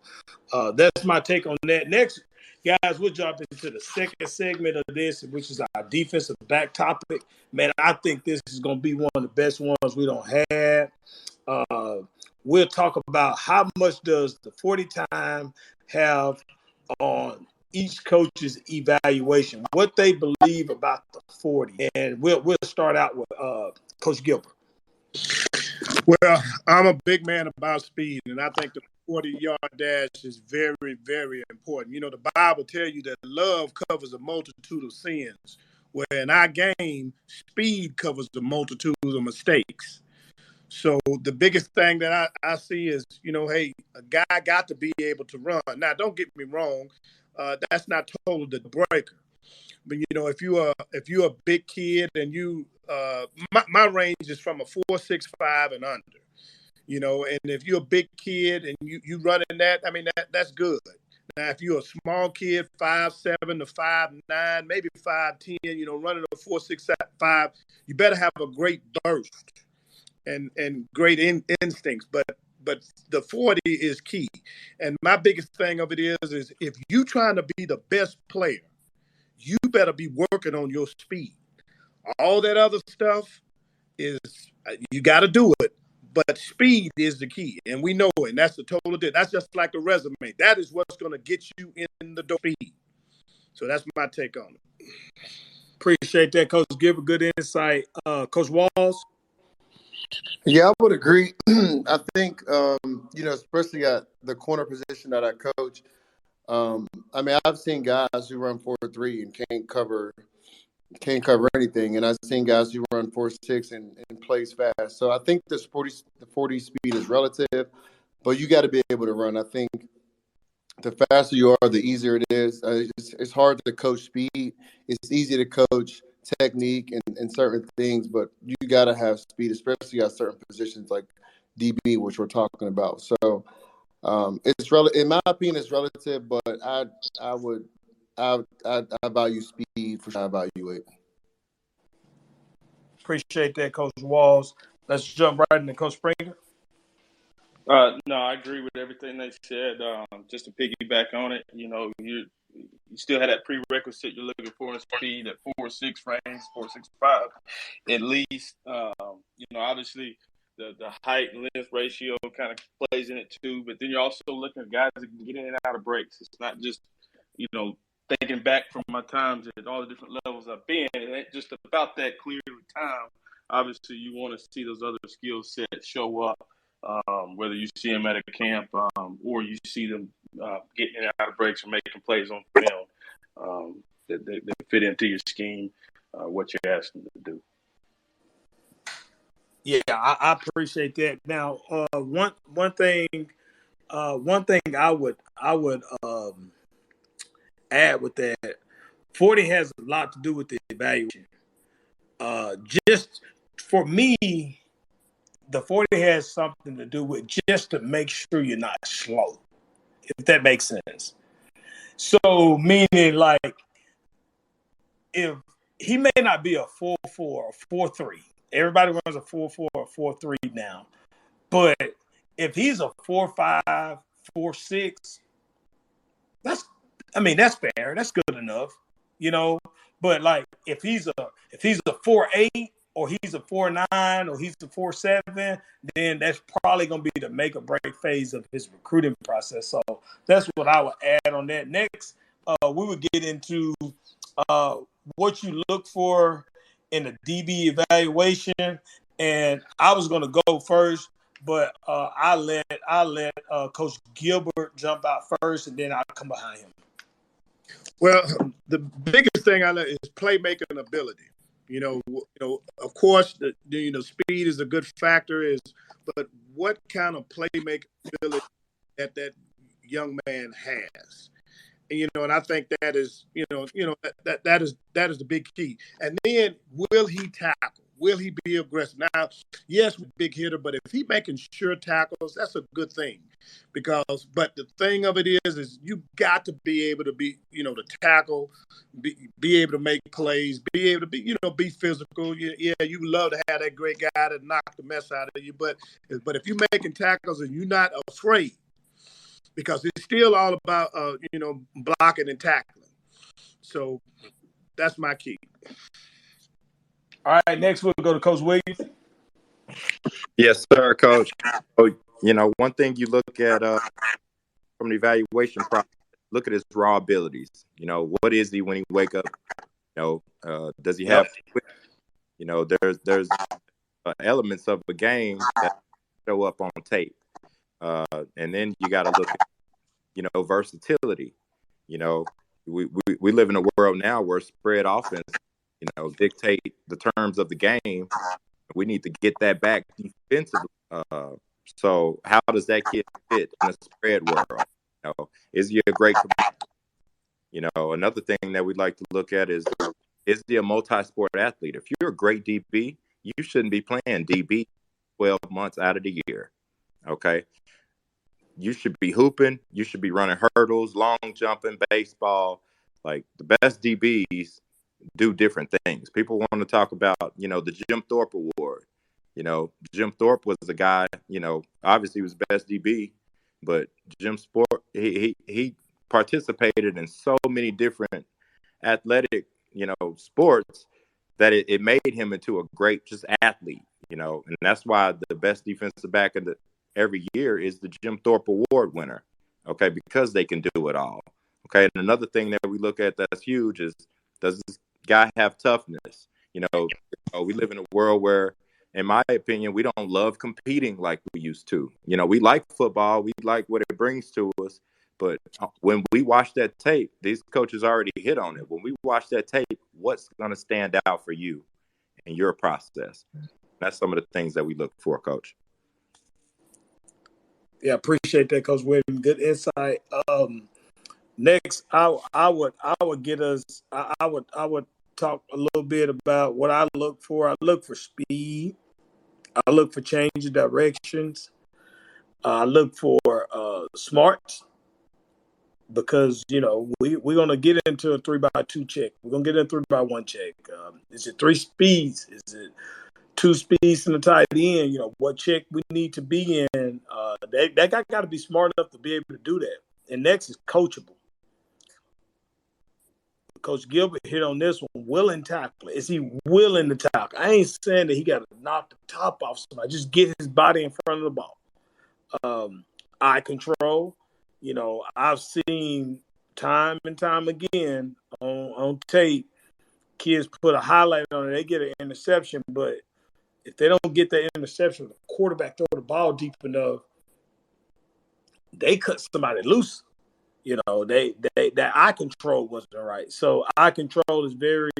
that's my take on that. Next, guys, we'll jump into the second segment of this, which is our defensive back topic. Man, I think this is going to be one of the best ones we don't have. We'll talk about how much does the 40 time have on each coach's evaluation, what they believe about the 40. And we'll start out with Coach Gilbert. Well, I'm a big man about speed, and I think the 40-yard dash is very, very important. The Bible tells you that love covers a multitude of sins, where in our game, speed covers the multitude of mistakes. So the biggest thing that I see is, hey, a guy got to be able to run. Now, don't get me wrong. That's not total the breaker. But, if you're a big kid and my range is from a 4.65 and under. And if you're a big kid and you running that, I mean, that's good. Now, if you're a small kid, 5'7" to 5'9", maybe 5'10", running a 4.65, you better have a great burst and great instincts. But but the 40 is key. And my biggest thing of it is if you're trying to be the best player, you better be working on your speed. All that other stuff is you got to do it, but speed is the key, and we know it. And that's the total difference. That's just like the resume. That is what's going to get you in the door. Speed. So that's my take on it. Appreciate that, Coach Gilbert. Good insight. Coach Walls? Yeah, I would agree. I think, especially at the corner position that I coach, I've seen guys who run 4.3 and can't cover anything, and I've seen guys who run 4.6 and plays fast. So I think the 40 speed is relative, but you got to be able to run. I think the faster you are, the easier it is. It's hard to coach speed. It's easy to coach technique and certain things, but you got to have speed, especially at certain positions like DB, which we're talking about. So in my opinion, it's relative, but I value speed for sure. I value it. Appreciate that, Coach Walls. Let's jump right into Coach Springer. No, I agree with everything they said. Just to piggyback on it, you still have that prerequisite you're looking for in speed at 4.6 range, 4.65 at least. Obviously the height and length ratio kind of plays in it too. But then you're also looking at guys that can get in and out of breaks. It's not just thinking back from my times at all the different levels I've been. It ain't just about that clear time. Obviously, you want to see those other skill sets show up. Whether you see them at a camp or you see them getting in and out of breaks or making plays on film that fit into your scheme, what you're asking them to do. Yeah, I appreciate that. Now, one thing I would add with that, 40 has a lot to do with the evaluation. Just for me, the 40 has something to do with just to make sure you're not slow, if that makes sense. So meaning like if he may not be a 4.4 or 4.3. Everybody runs a 4.4 or 4.3 now. But if he's a 4.5, 4.6, that's fair. That's good enough, But like if he's a 4.8 or he's a 4.9 or he's a 4.7, then that's probably gonna be the make or break phase of his recruiting process. So that's what I would add on that. Next, we would get into what you look for in the DB evaluation, and I was gonna go first, but I let Coach Gilbert jump out first, and then I'll come behind him. Well, the biggest thing I know is playmaking ability. Of course, the speed is a good factor, but what kind of playmaking ability that young man has, and I think that is, that is the big key. And then, will he tackle? Will he be aggressive? Now, yes, big hitter, but if he making sure tackles, that's a good thing. But the thing of it is you got to be able to be, to tackle, be able to make plays, be able to be physical. Yeah, you love to have that great guy to knock the mess out of you. But if you're making tackles and you're not afraid, because it's still all about, blocking and tackling. So that's my key. All right, next we'll go to Coach Williams. Yes, sir, Coach. So, one thing you look at from the evaluation process, look at his raw abilities. What is he when he wake up? Does he have? There's elements of a game that show up on tape, and then you got to look at versatility. We live in a world now where spread offense, dictate the terms of the game. We need to get that back defensively. So how does that kid fit in a spread world? Is he a great commander? Another thing that we'd like to look at is he a multi-sport athlete? If you're a great DB, you shouldn't be playing DB 12 months out of the year. Okay? You should be hooping. You should be running hurdles, long jumping, baseball. Like the best DBs do different things. People want to talk about, the Jim Thorpe Award. Jim Thorpe was the guy, obviously he was best DB, but Jim Sport, he participated in so many different athletic, sports that it made him into a great just athlete, and that's why the best defensive back of every year is the Jim Thorpe Award winner, okay, because they can do it all. Okay, and another thing that we look at that's huge is, does this guy have toughness? We live in a world where, in my opinion, we don't love competing like we used to. We like football, we like what it brings to us, but when we watch that tape, these coaches already hit on it. When we watch that tape, what's going to stand out for you in your process? That's some of the things that we look for, Coach. Yeah, appreciate that, Coach William. Good insight. Next, I would get us. I would talk a little bit about what I look for. I look for speed. I look for change of directions. I look for smarts, because we're gonna get into a 3x2 check. We're gonna get in a 3x1 check. Is it 3 speeds? Is it 2 speeds in the tight end? What check we need to be in. That guy got to be smart enough to be able to do that. And next is coachable. Coach Gilbert hit on this one. Willing tackler. Is he willing to tackle? I ain't saying that he got to knock the top off somebody. Just get his body in front of the ball. Eye control. I've seen time and time again on tape, kids put a highlight on it, they get an interception, but if they don't get the interception, the quarterback throw the ball deep enough, they cut somebody loose. That eye control wasn't right. So eye control is very,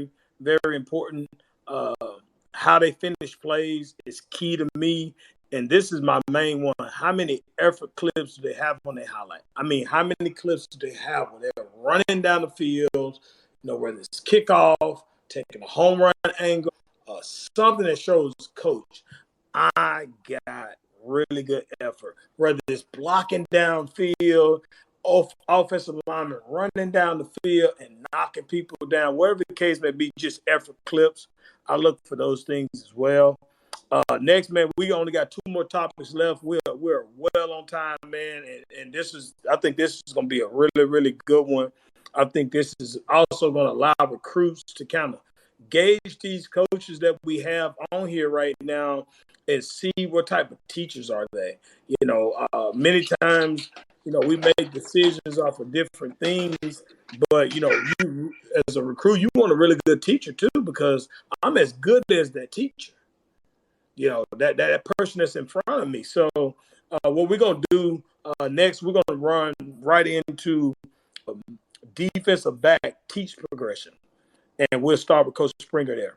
very important. How they finish plays is key to me. And this is my main one. How many effort clips do they have on their highlight? I mean, how many clips do they have when they're running down the field, whether it's kickoff, taking a home run angle, something that shows, coach, I got really good effort. Whether it's blocking downfield, offensive lineman running down the field and knocking people down, whatever the case may be, just effort clips. I look for those things as well. Next, man, we only got 2 more topics left. We're well on time, man, and I think this is going to be a really, really good one. I think this is also going to allow recruits to kind of gauge these coaches that we have on here right now and see what type of teachers are they. Many times, we make decisions off of different things, but you as a recruit, you want a really good teacher too, because I'm as good as that teacher. That person that's in front of me. So what we're going to do next, we're going to run right into defensive back teach progression. And we'll start with Coach Springer there.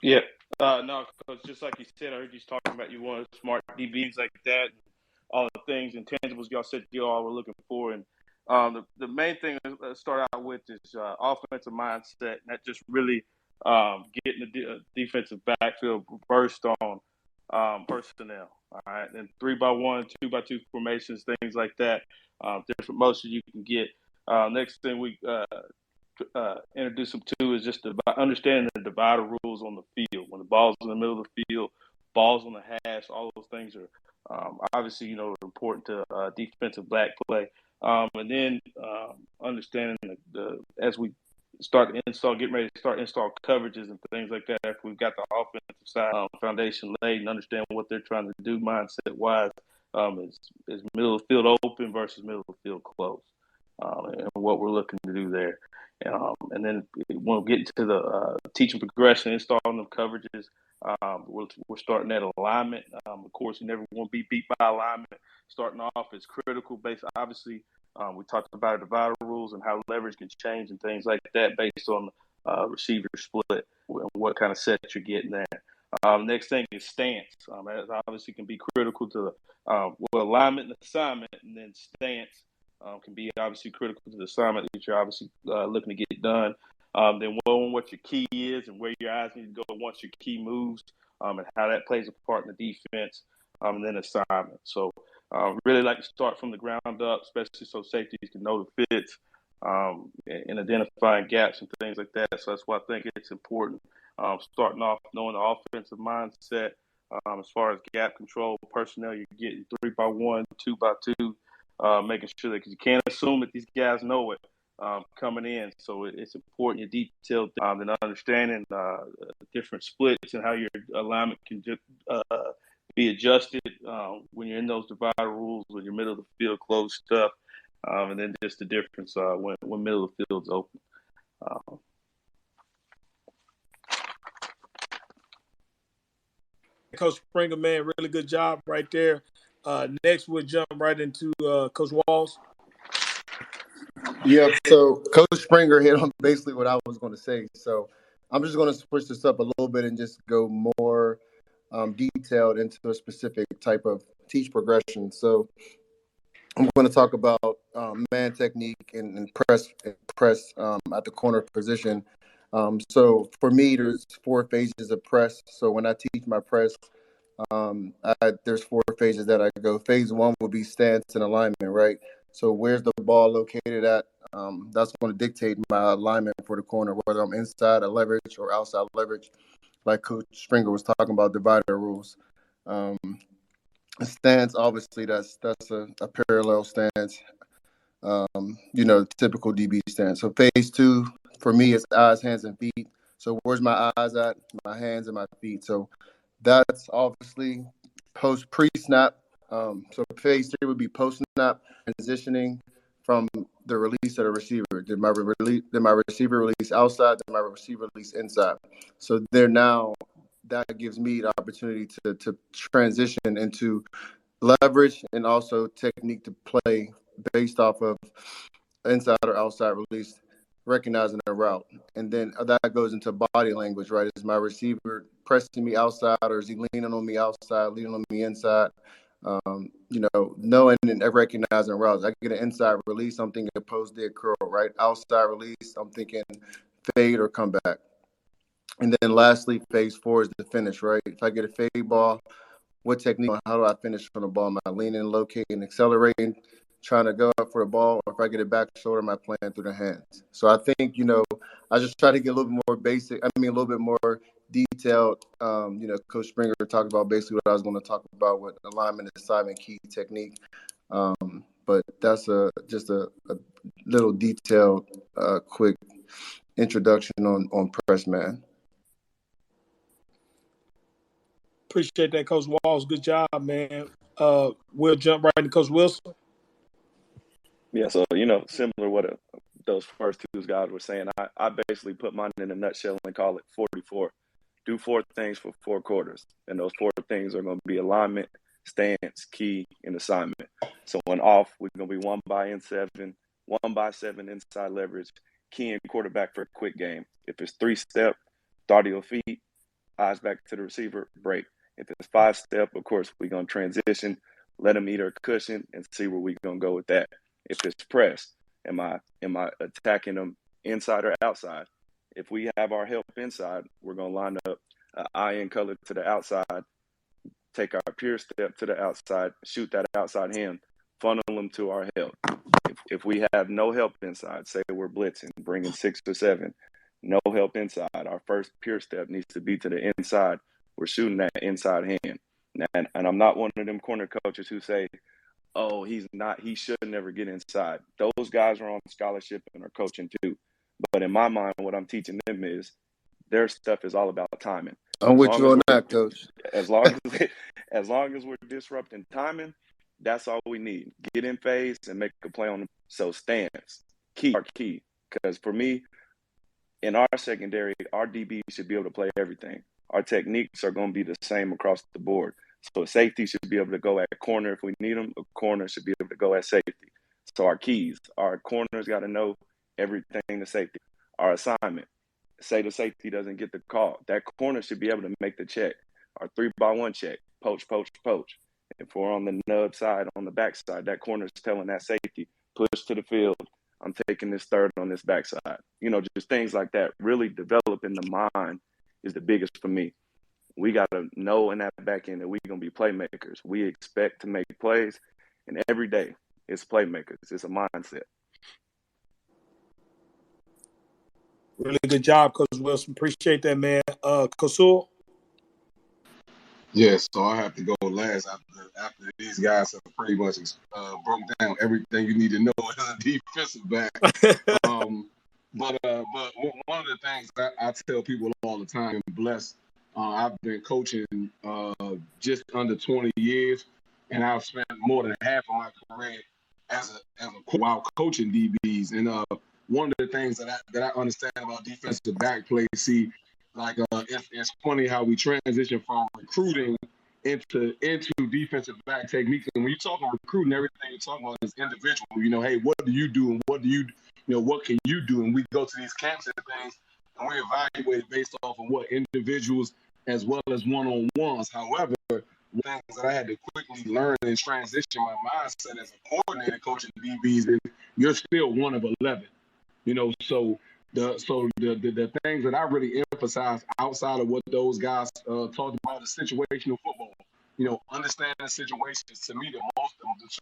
Yeah. No, Coach, just like you said, I heard you talking about you wanted smart DBs like that, all the things, intangibles y'all said you all were looking for. And the main thing to start out with is offensive mindset, not just really getting the defensive backfield burst on personnel. All right, and 3x1, 2x2 formations, things like that. Different motions you can get. Next thing we introduce them to is just about understanding the divider rules on the field. When the ball's in the middle of the field, balls on the hash, all those things are obviously important to defensive back play. And then understanding as we getting ready to start install coverages and things like that. After we've got the offensive side foundation laid and understand what they're trying to do mindset wise, is middle of the field open versus middle of the field closed, and what we're looking to do there. And then we'll get into the teaching progression, installing them coverages. We're starting at alignment. Of course, you never want to be beat by alignment. Starting off is critical. Based, obviously, we talked about divider rules and how leverage can change and things like that based on receiver split and what kind of set you're getting there. Next thing is stance. That obviously can be critical to alignment and assignment, and then stance can be obviously critical to the assignment that you're obviously looking to get done. Then knowing what your key is and where your eyes need to go once your key moves, and how that plays a part in the defense, and then assignment. So really like to start from the ground up, especially so safeties can know the fits, and identifying gaps and things like that. So that's why I think it's important starting off knowing the offensive mindset, As far as gap control personnel, you're getting 3x1, 2x2, making sure that, because you can't assume that these guys know it coming in. So it's important, your detailed and understanding different splits and how your alignment can be adjusted when you're in those divider rules, when you're middle of the field closed stuff, and then just the difference when middle of the field's open. Coach Springer, man, really good job right there. Next, we'll jump right into Coach Walls. Yeah, so Coach Springer hit on basically what I was going to say. So I'm just going to switch this up a little bit and just go more detailed into a specific type of teach progression. So I'm going to talk about man technique and press at the corner position. So for me, there's 4 phases of press. So when I teach my press, there's 4 phases that I go. Phase 1 will be stance and alignment, right? So where's the ball located at? That's going to dictate my alignment for the corner, whether I'm inside a leverage or outside leverage, like Coach Springer was talking about divider rules. Stance, obviously, that's a parallel stance. Typical DB stance. So phase 2 for me is eyes, hands, and feet. So where's my eyes at? My hands and my feet. So that's obviously pre-snap. So phase 3 would be post-snap, transitioning from the release of the receiver. Did my receiver release outside? Did my receiver release inside? So that gives me the opportunity to transition into leverage and also technique to play based off of inside or outside release, recognizing a route. And then that goes into body language, right? Is my receiver pressing me outside, or is he leaning on me outside, leaning on me inside? Knowing and recognizing routes. I get an inside release, I'm thinking post dead curl, right? Outside release, I'm thinking fade or come back. And then lastly, phase 4 is the finish, right? If I get a fade ball, what technique, how do I finish on the ball? Am I leaning, locating, accelerating, trying to go up for the ball? Or if I get it back shoulder, am I playing through the hands? So I think, I just try to get a little bit more basic. a little bit more detailed. Coach Springer talked about basically what I was going to talk about with alignment, assignment, key technique. But that's just a little detailed, quick introduction on press, man. Appreciate that, Coach Walls. Good job, man. We'll jump right into Coach Wilson. Yeah, so, similar what those first 2 guys were saying, I basically put mine in a nutshell and call it 44. Do 4 things for 4 quarters. And those 4 things are going to be alignment, stance, key, and assignment. So when off, we're going to be 1 by N7, 1 by 7 inside leverage, key and quarterback for a quick game. If it's 3-step, start of your feet, eyes back to the receiver, break. If it's 5-step, of course, we're going to transition, let them eat our cushion, and see where we're going to go with that. If it's press, am I attacking them inside or outside? If we have our help inside, we're going to line up eye in color to the outside, take our pure step to the outside, shoot that outside hand, funnel them to our help. If we have no help inside, say we're blitzing, bringing 6 or 7, no help inside, our first pure step needs to be to the inside. We're shooting that inside hand. And I'm not one of them corner coaches who say, oh, he should never get inside. Those guys are on scholarship and are coaching too. But in my mind, what I'm teaching them is their stuff is all about timing. I'm with you on that, Coach. As long as we're disrupting timing, that's all we need. Get in phase and make a play on them. So stance, key. Because for me, in our secondary, our DB should be able to play everything. Our techniques are going to be the same across the board. So safety should be able to go at corner if we need them. A corner should be able to go at safety. So our keys, our corners got to know everything to safety. Our assignment, say the safety doesn't get the call. That corner should be able to make the check. Our 3-by-1 check, poach. If we're on the nub side, on the back side, that corner is telling that safety, push to the field. I'm taking this third on this backside. Just things like that. Really developing the mind is the biggest for me. We got to know in that back end that we're going to be playmakers. We expect to make plays, and every day it's playmakers. It's a mindset. Really good job, Coach Wilson. Appreciate that, man. Coach Sewell? Yes, so I have to go last after these guys have pretty much broke down everything you need to know as a defensive back. But one of the things that I tell people all the time, I'm blessed. I've been coaching just under 20 years, and I've spent more than half of my career as a while coaching DBs. And one of the things that I understand about defensive back play, see, like it's funny how we transition from recruiting into defensive back techniques. And when you talk about recruiting, everything you're talking about is individual. You know, hey, what do you do, and what do you know, what can you do? And we go to these camps and things, and we evaluate based off of what individuals as well as one-on-ones. However, things that I had to quickly learn and transition my mindset as a coordinator coaching DBs is you're still one of 11. You know, so the things that I really emphasize outside of what those guys talked about is situational football. You know, understanding situations. To me, the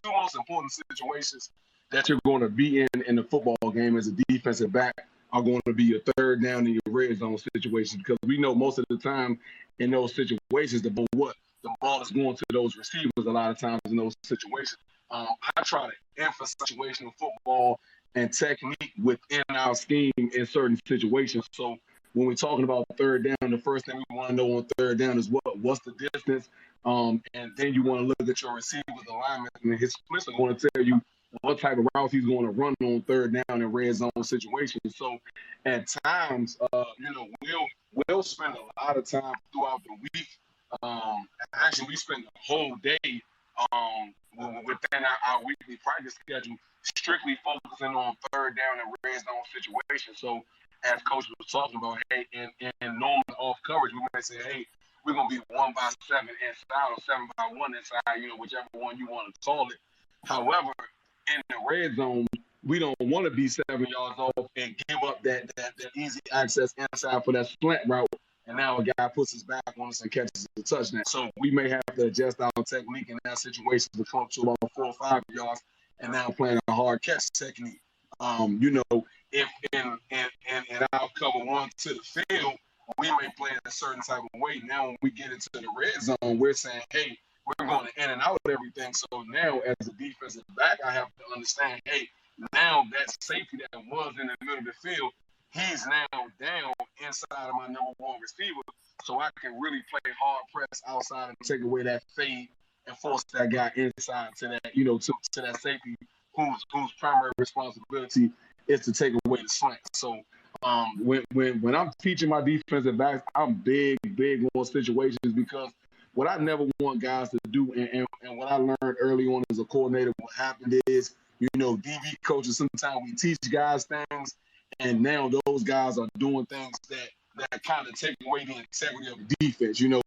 two most important situations that you're going to be in the football game as a defensive back are going to be your third down and your red zone situations, because we know most of the time in those situations the ball is going to those receivers a lot of times in those situations. I try to emphasize situational football and technique within our scheme in certain situations. So when we're talking about third down, the first thing we want to know on third down is what's the distance, and then you want to look at your receiver's alignment, and his splits are going to tell you what type of routes he's going to run on third down in red zone situations. So at times, you know, we'll spend a lot of time throughout the week. Actually, we spend the whole day within our weekly practice schedule strictly focusing on third down and red zone situations. So as Coach was talking about, hey, in normal off coverage, we might say, hey, we're going to be 1 by 7 inside or 7 by 1 inside, you know, whichever one you want to call it. However, in the red zone, we don't want to be 7 yards off and give up that easy access inside for that slant route. And now a guy puts his back on us and catches a touchdown. So we may have to adjust our technique in that situation to come up to about 4 or 5 yards and now playing a hard catch technique. You know, if in our cover one to the field, we may play in a certain type of way. Now when we get into the red zone, we're saying, hey, we're going in and out of everything. So now as a defensive back, I have to understand, hey, now that safety that was in the middle of the field, he's now down inside of my number one receiver, so I can really play hard press outside and take away that fade and force that guy inside to that, you know, to that safety whose primary responsibility is to take away the slant. So when I'm teaching my defensive backs, I'm big on situations, because what I never want guys to do, and what I learned early on as a coordinator, what happened is, you know, DB coaches, sometimes we teach guys things, and now those guys are doing things that kind of take away the integrity of the defense. You know,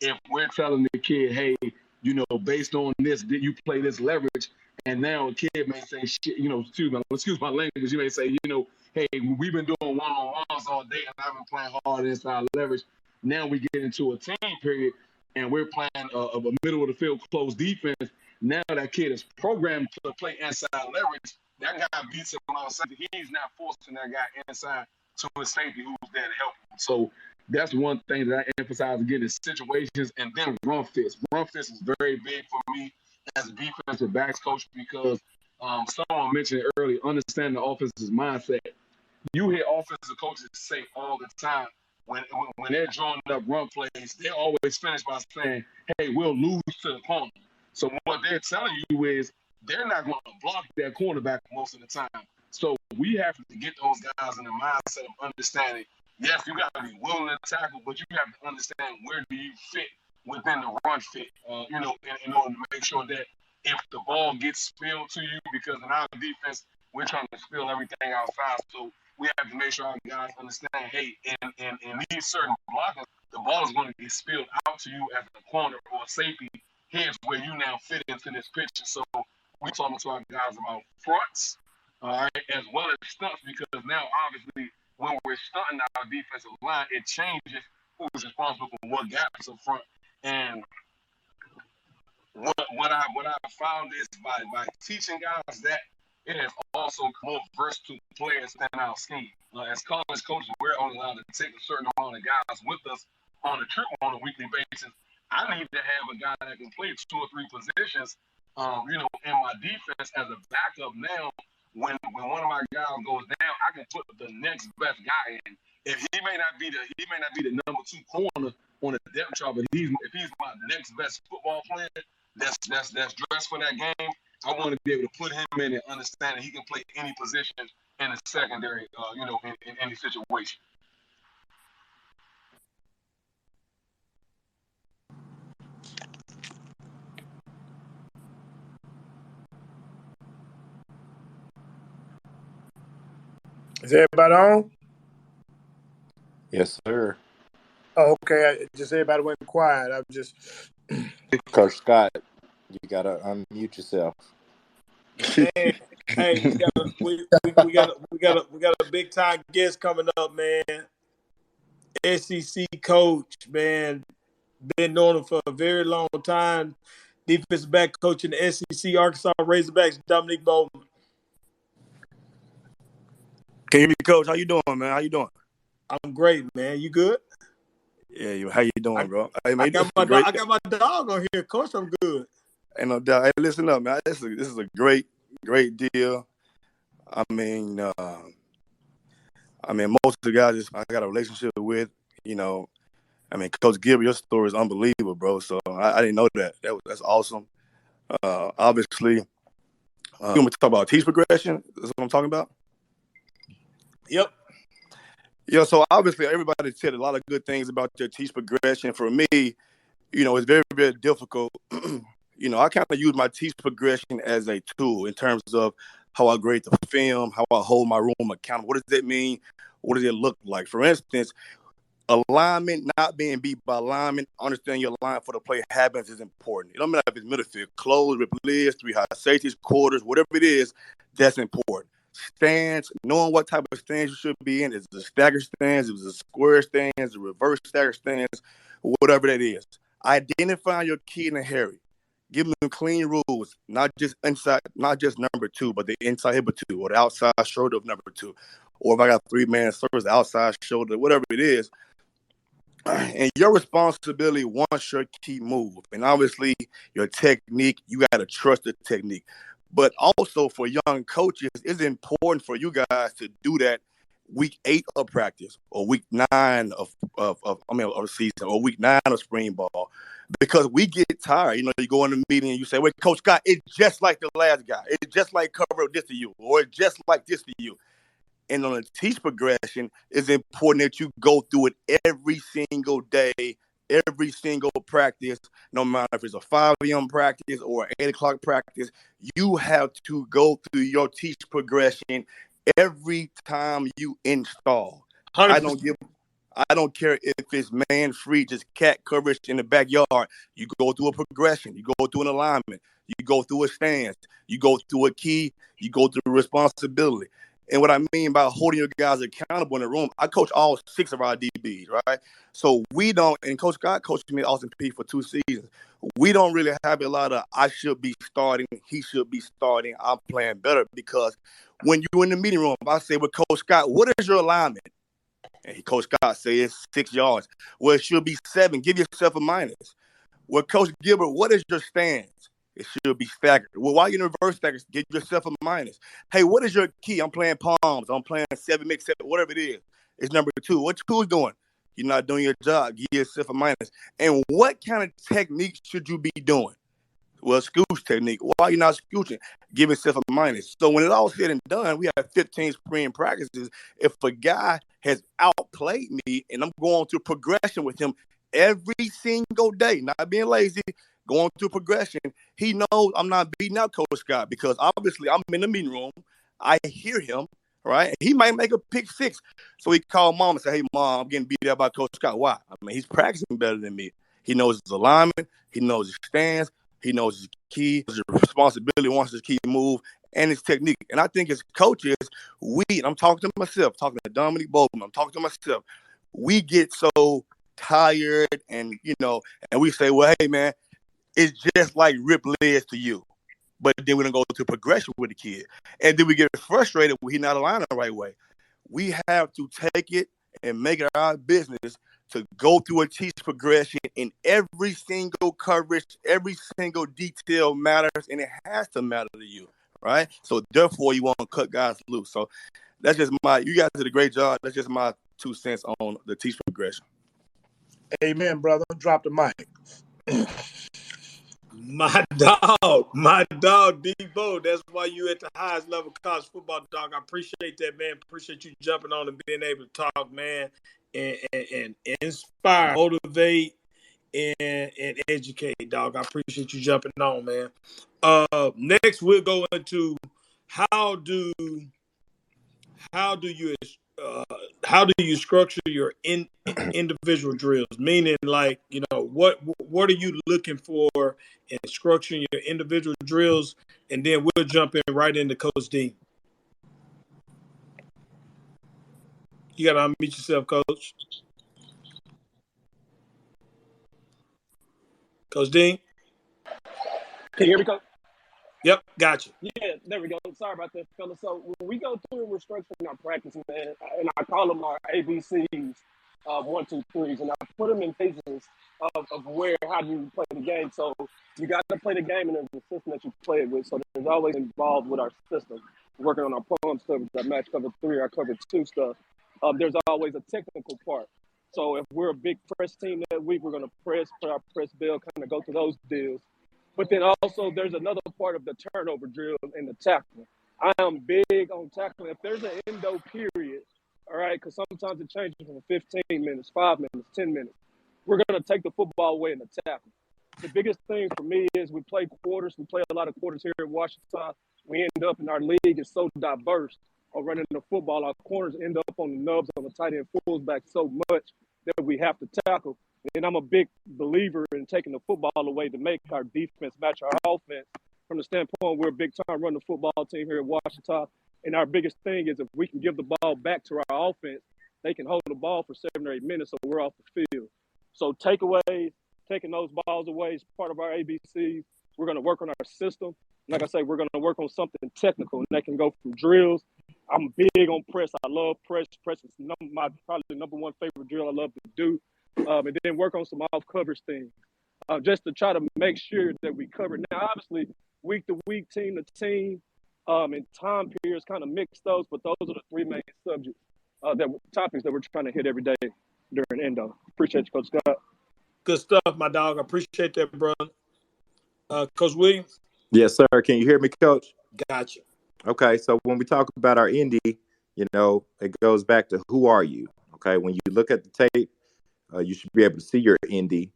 if we're telling the kid, hey, you know, based on this, did you play this leverage? And now a kid may say, shit, you know, excuse my language, you may say, you know, hey, we've been doing one-on-ones all day and I've been playing hard inside leverage. Now we get into a team period and we're playing a middle of the field close defense. Now that kid is programmed to play inside leverage. That guy beats him outside. He's not forcing that guy inside to his safety who's there to help him. So that's one thing that I emphasize again is situations, and then run fits. Run fits is very big for me as a defensive backs coach, because someone mentioned it earlier, understanding the offense's mindset. You hear offensive coaches say all the time, when they're drawing up run plays, they always finish by saying, hey, we'll lose to the corner. So what they're telling you is they're not going to block that cornerback most of the time. So we have to get those guys in the mindset of understanding, yes, you got to be willing to tackle, but you have to understand where do you fit within the run fit, you know, in order to make sure that if the ball gets spilled to you, because in our defense, we're trying to spill everything outside. So we have to make sure our guys understand, hey, in these certain blockers, the ball is going to get spilled out to you as a corner or a safety. Here's where you now fit into this picture. So we're talking to our guys about fronts, all right, as well as stunts, because now obviously when we're stunting our defensive line, it changes who's responsible for what gaps up front. And what I found is by teaching guys that, it has also more versatile players than our scheme. As college coaches, we're only allowed to take a certain amount of guys with us on a trip on a weekly basis, I need to have a guy that can play 2 or 3 positions, in my defense as a backup now. When one of my guys goes down, I can put the next best guy in. If he may not be the number 2 corner on the depth chart, but if he's my next best football player that's dressed for that game, I want to be able to put him in and understand that he can play any position in the secondary, in any situation. Is everybody on? Yes, sir. Oh, okay. Just everybody went quiet. I'm just. Coach Scott, you gotta unmute yourself. Man, hey, we got a big time guest coming up, man. SEC coach, man, been knowing him for a very long time. Defensive back coach in the SEC, Arkansas Razorbacks, Dominique Bowman. Can you hear me, Coach? How you doing, man? How you doing? I'm great, man. You good? Yeah, how you doing, bro? Hey, man, I got my dog on here, Coach. I'm good. Ain't no doubt. Hey, listen up, man. This is a great deal. I mean, most of the guys I got a relationship with, Coach Gilbert, your story is unbelievable, bro. So I didn't know that. That's awesome. Obviously, you want me to talk about teach progression? That's what I'm talking about? Yep. Yeah, so obviously everybody said a lot of good things about their teach progression. For me, it's very, very difficult. I kind of use my teach progression as a tool in terms of how I grade the film, how I hold my room accountable. What does that mean? What does it look like? For instance, alignment, not being beat by alignment, understanding your line for the play happens is important. It don't matter if it's midfield, close, rip lids, 3 high safeties, quarters, whatever it is, that's important. Stance, knowing what type of stance you should be in. Is it a stagger stance? Is it a square stance? A reverse stagger stance? Whatever that is. Identify your key in the hurry. Give them clean rules, not just inside, not just number 2, but the inside hip of 2 or the outside shoulder of number 2. Or if I got 3-man circles, the outside shoulder, whatever it is. And your responsibility once your key move. And obviously your technique, you got to trust the technique. But also for young coaches, it's important for you guys to do that week 8 of practice or week 9 of season or week 9 of spring ball, because we get tired. You go in the meeting and you say, "Wait, Coach Scott, it's just like the last guy. It's just like cover this to you, or it's just like this to you." And on a teach progression, it's important that you go through it every single day, every single practice, no matter if it's a 5 a.m. practice or an 8 o'clock practice. You have to go through your teach progression every time you install. 100%. I don't care if it's man free, just cat coverage in the backyard. You go through a progression. You go through an alignment. You go through a stance. You go through a key. You go through responsibility. And what I mean by holding your guys accountable in the room, I coach all 6 of our DBs, right? So we don't, and Coach Scott coached me at Austin Peay for 2 seasons. We don't really have a lot of I should be starting, he should be starting, I'm playing better, because when you're in the meeting room, I say, "Well, Coach Scott, what is your alignment?" And Coach Scott says it's 6 yards. Well, it should be 7. Give yourself a minus. Well, Coach Gilbert, what is your stance? It should be staggered. Well, why you in reverse staggers? Give yourself a minus. Hey, what is your key? I'm playing palms. I'm playing 7 mix 7, whatever it is. It's number 2. What 2's doing? You're not doing your job. Give yourself a minus. And what kind of technique should you be doing? Well, scooch technique. Why are you not scooching? Give yourself a minus. So when it's all said and done, we have 15 spring practices. If a guy has outplayed me and I'm going through progression with him every single day, not being lazy, going through progression, he knows I'm not beating out Coach Scott, because obviously I'm in the meeting room. I hear him, right? He might make a pick 6. So he called Mom and said, "Hey, Mom, I'm getting beat out by Coach Scott." Why? I mean, he's practicing better than me. He knows his alignment. He knows his stance. He knows his key, his responsibility, wants his key move, and his technique. And I think as coaches, I'm talking to myself, talking to Dominique Bowman, I'm talking to myself, we get so tired and we say, "Well, hey, man, it's just like rip lids to you." But then we don't go to progression with the kid. And then we get frustrated when he's not aligning the right way. We have to take it and make it our business to go through a teach progression in every single coverage, every single detail matters, and it has to matter to you, right? So therefore, you want to cut guys loose. So that's just you guys did a great job. That's just my 2 cents on the teach progression. Amen, brother. Drop the mic. My dog, D-Bo. That's why you at the highest level of college football, dog. I appreciate that, man. Appreciate you jumping on and being able to talk, man, and inspire, motivate, and educate, dog. I appreciate you jumping on, man. Next, we'll go into how do you structure your individual drills? Meaning, like, what are you looking for in structuring your individual drills? And then we'll jump in right into Coach Dean. You got to unmute yourself, Coach. Coach Dean? Can you hear me, Coach? Yep, gotcha. Yeah, there we go. Sorry about that, fella. So when we go through and we're structuring our practice, man, and I call them our ABCs, 1, 2, 3s, and I put them in phases of how do you play the game. So you got to play the game, and there's a system that you play it with. So there's always involved with our system, working on our pump stuff, our match cover 3, our cover 2 stuff. There's always a technical part. So if we're a big press team that week, we're going to press, put our press bill, kind of go through those deals. But then also there's another part of the turnover drill and the tackling. I am big on tackling. If there's an endo period, all right, because sometimes it changes from 15 minutes, 5 minutes, 10 minutes. We're going to take the football away in the tackle. The biggest thing for me is we play quarters. We play a lot of quarters here in Washington. We end up in our league is so diverse on running the football. Our corners end up on the nubs, on the tight end fullback so much that we have to tackle. And I'm a big believer in taking the football away to make our defense match our offense. From the standpoint, we're a big-time running football team here at Washington. And our biggest thing is if we can give the ball back to our offense, they can hold the ball for 7 or 8 minutes so we're off the field. So takeaways, taking those balls away is part of our ABCs. We're going to work on our system. Like I say, we're going to work on something technical, and that can go from drills. I'm big on press. I love press. Press is my probably number one favorite drill I love to do. And then work on some off-coverage things just to try to make sure that we cover. Now, obviously, week to week, team to team, and time periods kind of mix those, but those are the 3 main subjects, topics that we're trying to hit every day during endo. Appreciate you, Coach Scott. Good stuff, my dog. I appreciate that, brother. Coach Williams? Yes, sir. Can you hear me, Coach? Gotcha. Okay, so when we talk about our indie, it goes back to who are you? Okay, when you look at the tape, you should be able to see your indie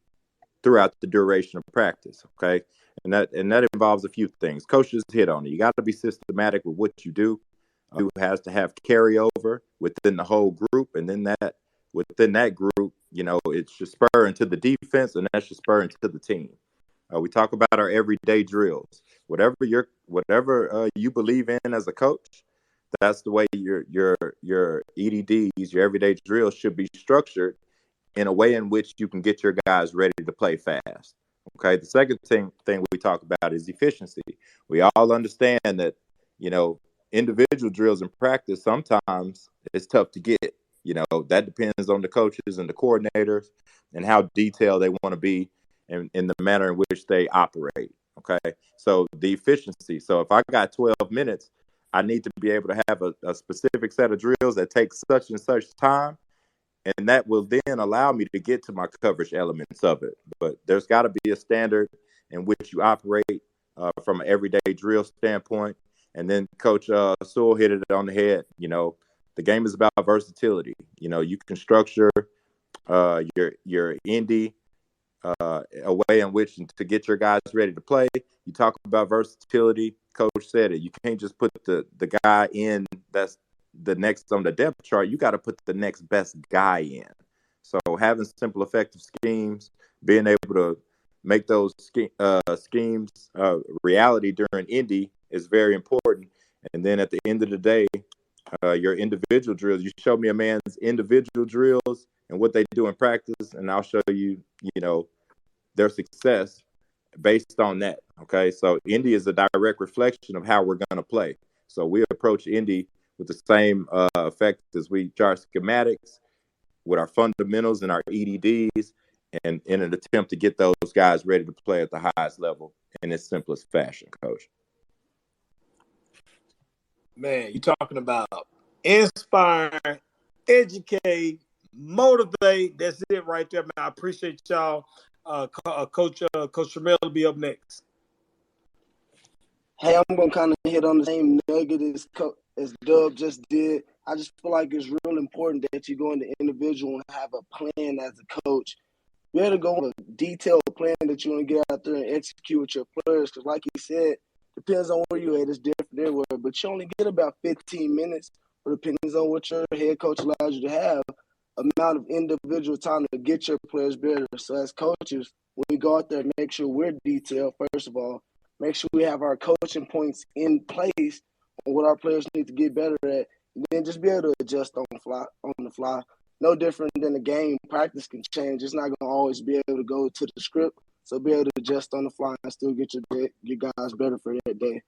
throughout the duration of practice, okay? And that involves a few things. Coaches hit on it. You got to be systematic with what you do. Who has to have carryover within the whole group, and then within that group, it should spur into the defense, and that should spur into the team. We talk about our everyday drills. Whatever you believe in as a coach, that's the way your EDDs, your everyday drills, should be structured in a way in which you can get your guys ready to play fast. Okay. The second thing we talk about is efficiency. We all understand that, individual drills in practice, sometimes it's tough to get. That depends on the coaches and the coordinators and how detailed they want to be in the manner in which they operate. Okay. So the efficiency. So if I got 12 minutes, I need to be able to have a specific set of drills that take such and such time. And that will then allow me to get to my coverage elements of it. But there's got to be a standard in which you operate from an everyday drill standpoint. And then Coach Sewell hit it on the head. The game is about versatility. You can structure your indie a way in which to get your guys ready to play. You talk about versatility. Coach said it. You can't just put the guy in that's the next on the depth chart. You got to put the next best guy in. So having simple, effective schemes, being able to make those schemes reality during indie is very important. And then at the end of the day, your individual drills, you show me a man's individual drills and what they do in practice, and I'll show you, their success based on that. Okay. So indie is a direct reflection of how we're going to play. So we approach indie with the same effect as we chart schematics with our fundamentals and our EDDs, and in an attempt to get those guys ready to play at the highest level in its simplest fashion, Coach. Man, you're talking about inspire, educate, motivate. That's it right there, man. I appreciate y'all. Coach Tramel will be up next. Hey, I'm gonna kind of hit on the same nugget as Dub just did. I just feel like it's real important that you go into individual and have a plan as a coach. You have to go with a detailed plan that you want to get out there and execute with your players. Because, like he said, depends on where you're at. It's different everywhere. But you only get about 15 minutes, or depends on what your head coach allows you to have, amount of individual time to get your players better. So, as coaches, when we go out there, make sure we're detailed, first of all. Make sure we have our coaching points in place on what our players need to get better at. And then just be able to adjust on the fly. No different than the game. Practice can change. It's not going to always be able to go to the script. So be able to adjust on the fly and still get your guys better for that day.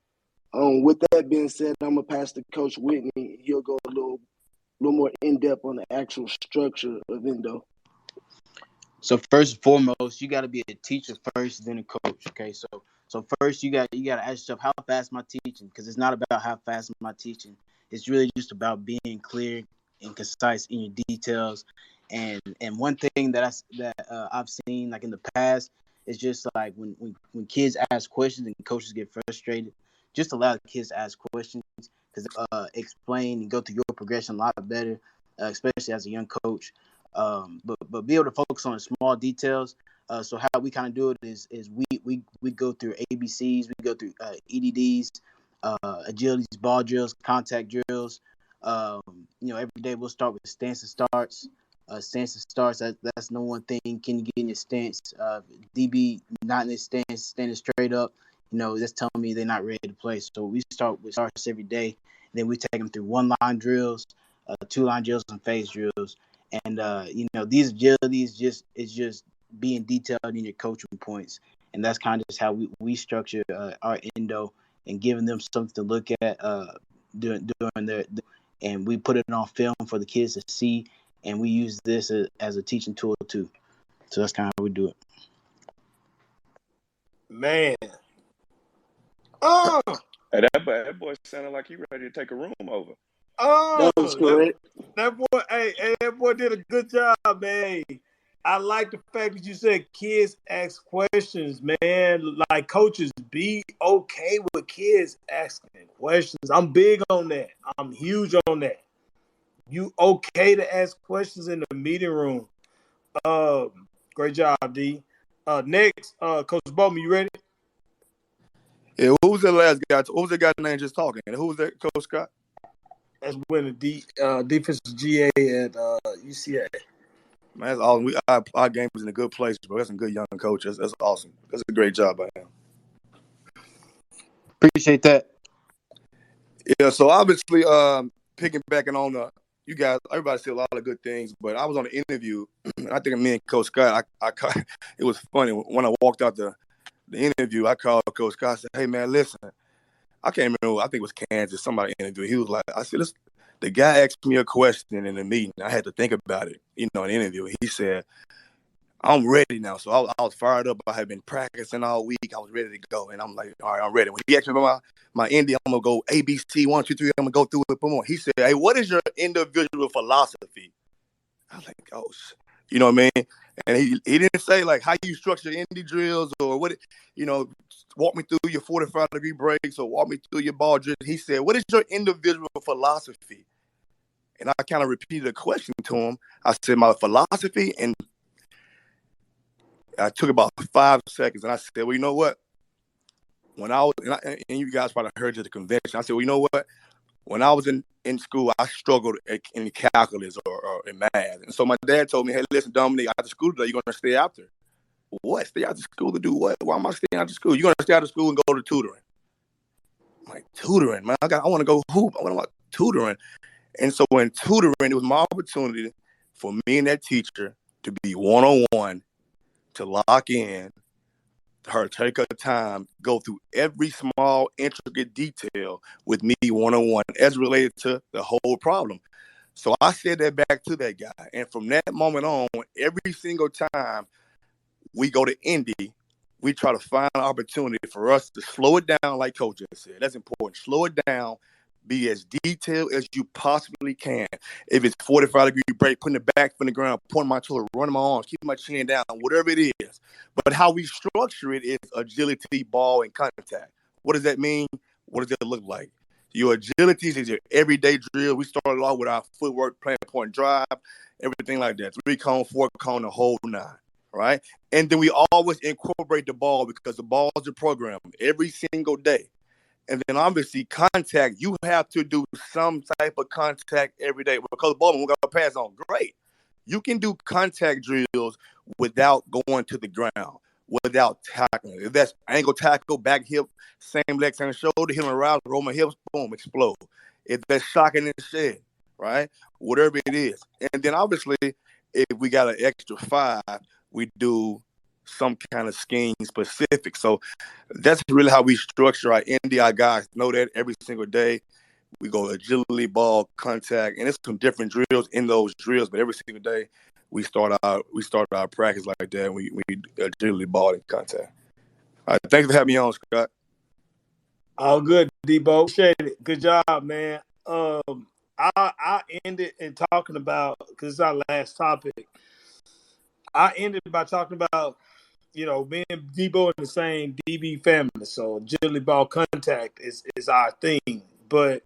With that being said, I'm going to pass to Coach Whitney. He'll go a little more in-depth on the actual structure of Indo. So first and foremost, you got to be a teacher first, then a coach. Okay, so first you got to ask yourself, how fast am I teaching? Because it's not about how fast am I teaching. It's really just about being clear and concise in your details. And one thing that I've seen like in the past is just like when kids ask questions and coaches get frustrated, just allow the kids to ask questions because explain and go through your progression a lot better, especially as a young coach. But be able to focus on the small details. So how we kind of do it is we go through ABCs, we go through EDDs, agilities, ball drills, contact drills. Every day we'll start with stance and starts. Stance and starts, that's no one thing. Can you get in your stance? DB not in his stance, standing straight up. That's telling me they're not ready to play. So we start with starts every day. Then we take them through 1-line drills, 2-line drills, and phase drills. And these agilities is just being detailed in your coaching points, and that's kind of just how we structure our Indo and giving them something to look at during their, and we put it on film for the kids to see, and we use this as a teaching tool too. So that's kind of how we do it. Man, Hey, that boy sounded like he ready to take a room over. That was correct. That boy did a good job, man. I like the fact that you said kids ask questions, man. Like coaches, be okay with kids asking questions. I'm big on that. I'm huge on that. You okay to ask questions in the meeting room. Great job, D. Next, Coach Bowman, you ready? Yeah, who was the last guy? What was the guy's name just talking? Who was that, Coach Scott? That's winning defensive GA at UCA. Man, that's awesome. Our game is in a good place, bro. That's some good young coaches. That's awesome. That's a great job by him. Appreciate that. Yeah, so obviously, piggybacking on you guys, everybody said a lot of good things, but I was on an interview. I think me and Coach Scott, it was funny. When I walked out the interview, I called Coach Scott. I said, hey, man, listen. I can't remember. I think it was Kansas. Somebody interviewed. He was like, I said, listen, the guy asked me a question in the meeting. I had to think about it, in the interview. He said, I'm ready now. So I was fired up. I had been practicing all week. I was ready to go. And I'm like, all right, I'm ready. When he asked me about my Indy, I'm going to go ABC, 1, 2, 3. I'm going to go through it more. He said, hey, what is your individual philosophy? I was like, oh, you know what I mean? And he didn't say, like, how you structure Indy drills or what, walk me through your 45-degree breaks or walk me through your ball drills. He said, what is your individual philosophy? And I kind of repeated the question to him. I said, my philosophy, and I took about 5 seconds, and I said, well, you know what? When I was, and you guys probably heard at the convention, I said, well, you know what? When I was in school, I struggled in calculus or in math. And so my dad told me, hey, listen, Dominique, after school today, you're going to stay after. What? Stay after school to do what? Why am I staying after school? You're going to stay after school and go to tutoring. I'm like, tutoring, man. I want to go hoop. What about tutoring? And so in tutoring, it was my opportunity for me and that teacher to be one-on-one, to lock in, her take her time, go through every small, intricate detail with me one-on-one as related to the whole problem. So I said that back to that guy. And from that moment on, every single time we go to Indy, we try to find an opportunity for us to slow it down, like Coach just said. That's important. Slow it down. Be as detailed as you possibly can. If it's 45-degree break, putting the back from the ground, pointing my shoulder, running my arms, keeping my chin down, whatever it is. But how we structure it is agility, ball, and contact. What does that mean? What does it look like? Your agility is your everyday drill. We started off with our footwork, playing point drive, everything like that. 3-cone, 4-cone, the whole 9, right? And then we always incorporate the ball because the ball is a program every single day. And then obviously contact, you have to do some type of contact every day. Because Bowman, we got to pass on. Great. You can do contact drills without going to the ground, without tackling. If that's ankle tackle, back hip, same leg, same shoulder, hit on the route, roll my hips, boom, explode. If that's shocking in the shed, right? Whatever it is. And then obviously, if we got an extra 5, we do some kind of scheme specific. So that's really how we structure our Indy. Our guys know that every single day. We go agility, ball, contact, and it's some different drills in those drills, but every single day we start our practice like that, and we agility, ball, and contact. All right, thanks for having me on, Scott. All good, Debo. Appreciate it. Good job, man. I ended in talking about, because it's our last topic, I ended by talking about, me and Debo in the same DB family, so agility, ball, contact is our thing. But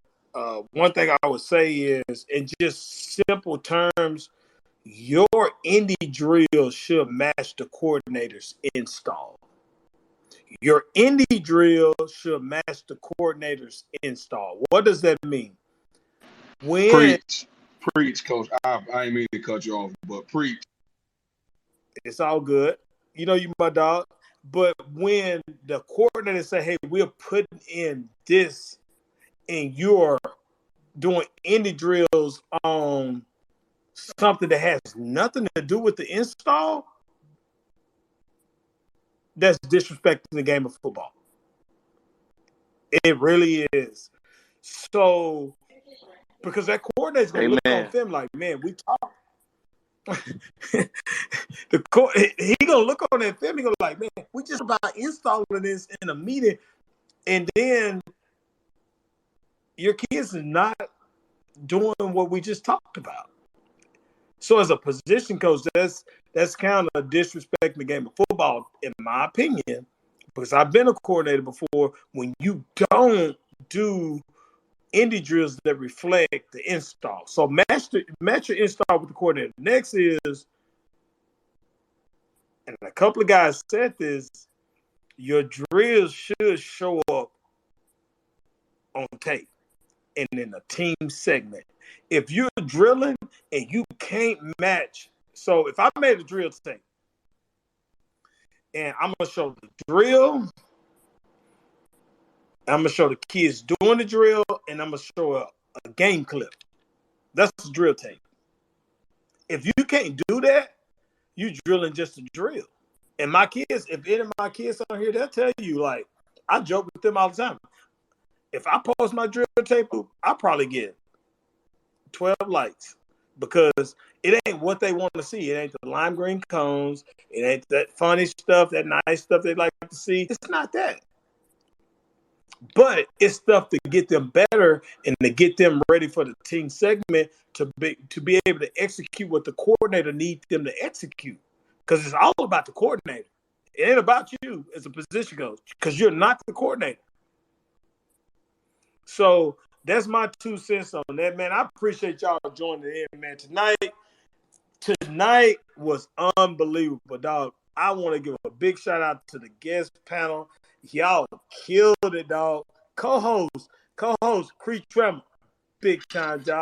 one thing I would say is, in just simple terms, your Indy drill should match the coordinator's install. Your Indy drill should match the coordinator's install. What does that mean? Preach, Coach. I ain't mean to cut you off, but preach. It's all good. You my dog. But when the coordinator say, hey, we're putting in this, and you're doing Indy drills on something that has nothing to do with the install, that's disrespecting the game of football. It really is. So, because that coordinator's going to look on film like, man, we talk. He gonna look on that film. He gonna like, man, we just about installing this in a meeting, and then your kids is not doing what we just talked about. So, as a position coach, that's kind of disrespecting the game of football, in my opinion, because I've been a coordinator before. When you don't do Indy drills that reflect the install, so match your install with the coordinator. Next is, and a couple of guys said this, your drills should show up on tape and in a team segment. If you're drilling and you can't match, so if I made a drill tape and I'm going to show the drill, I'm going to show the kids doing the drill, and I'm going to show a game clip. That's the drill tape. If you can't do that, you drilling just a drill. And my kids, if any of my kids on here, they'll tell you, like, I joke with them all the time. If I post my drill tape, I'll probably get 12 likes, because it ain't what they want to see. It ain't the lime green cones. It ain't that funny stuff, that nice stuff they like to see. It's not that. But it's stuff to get them better and to get them ready for the team segment to be able to execute what the coordinator needs them to execute. Because it's all about the coordinator. It ain't about you as a position coach, because you're not the coordinator. So that's my 2 cents on that, man. I appreciate y'all joining in, man. Tonight was unbelievable, dog. I want to give a big shout out to the guest panel. Y'all killed it, dog. Co-host, Creek Tremor, big time job.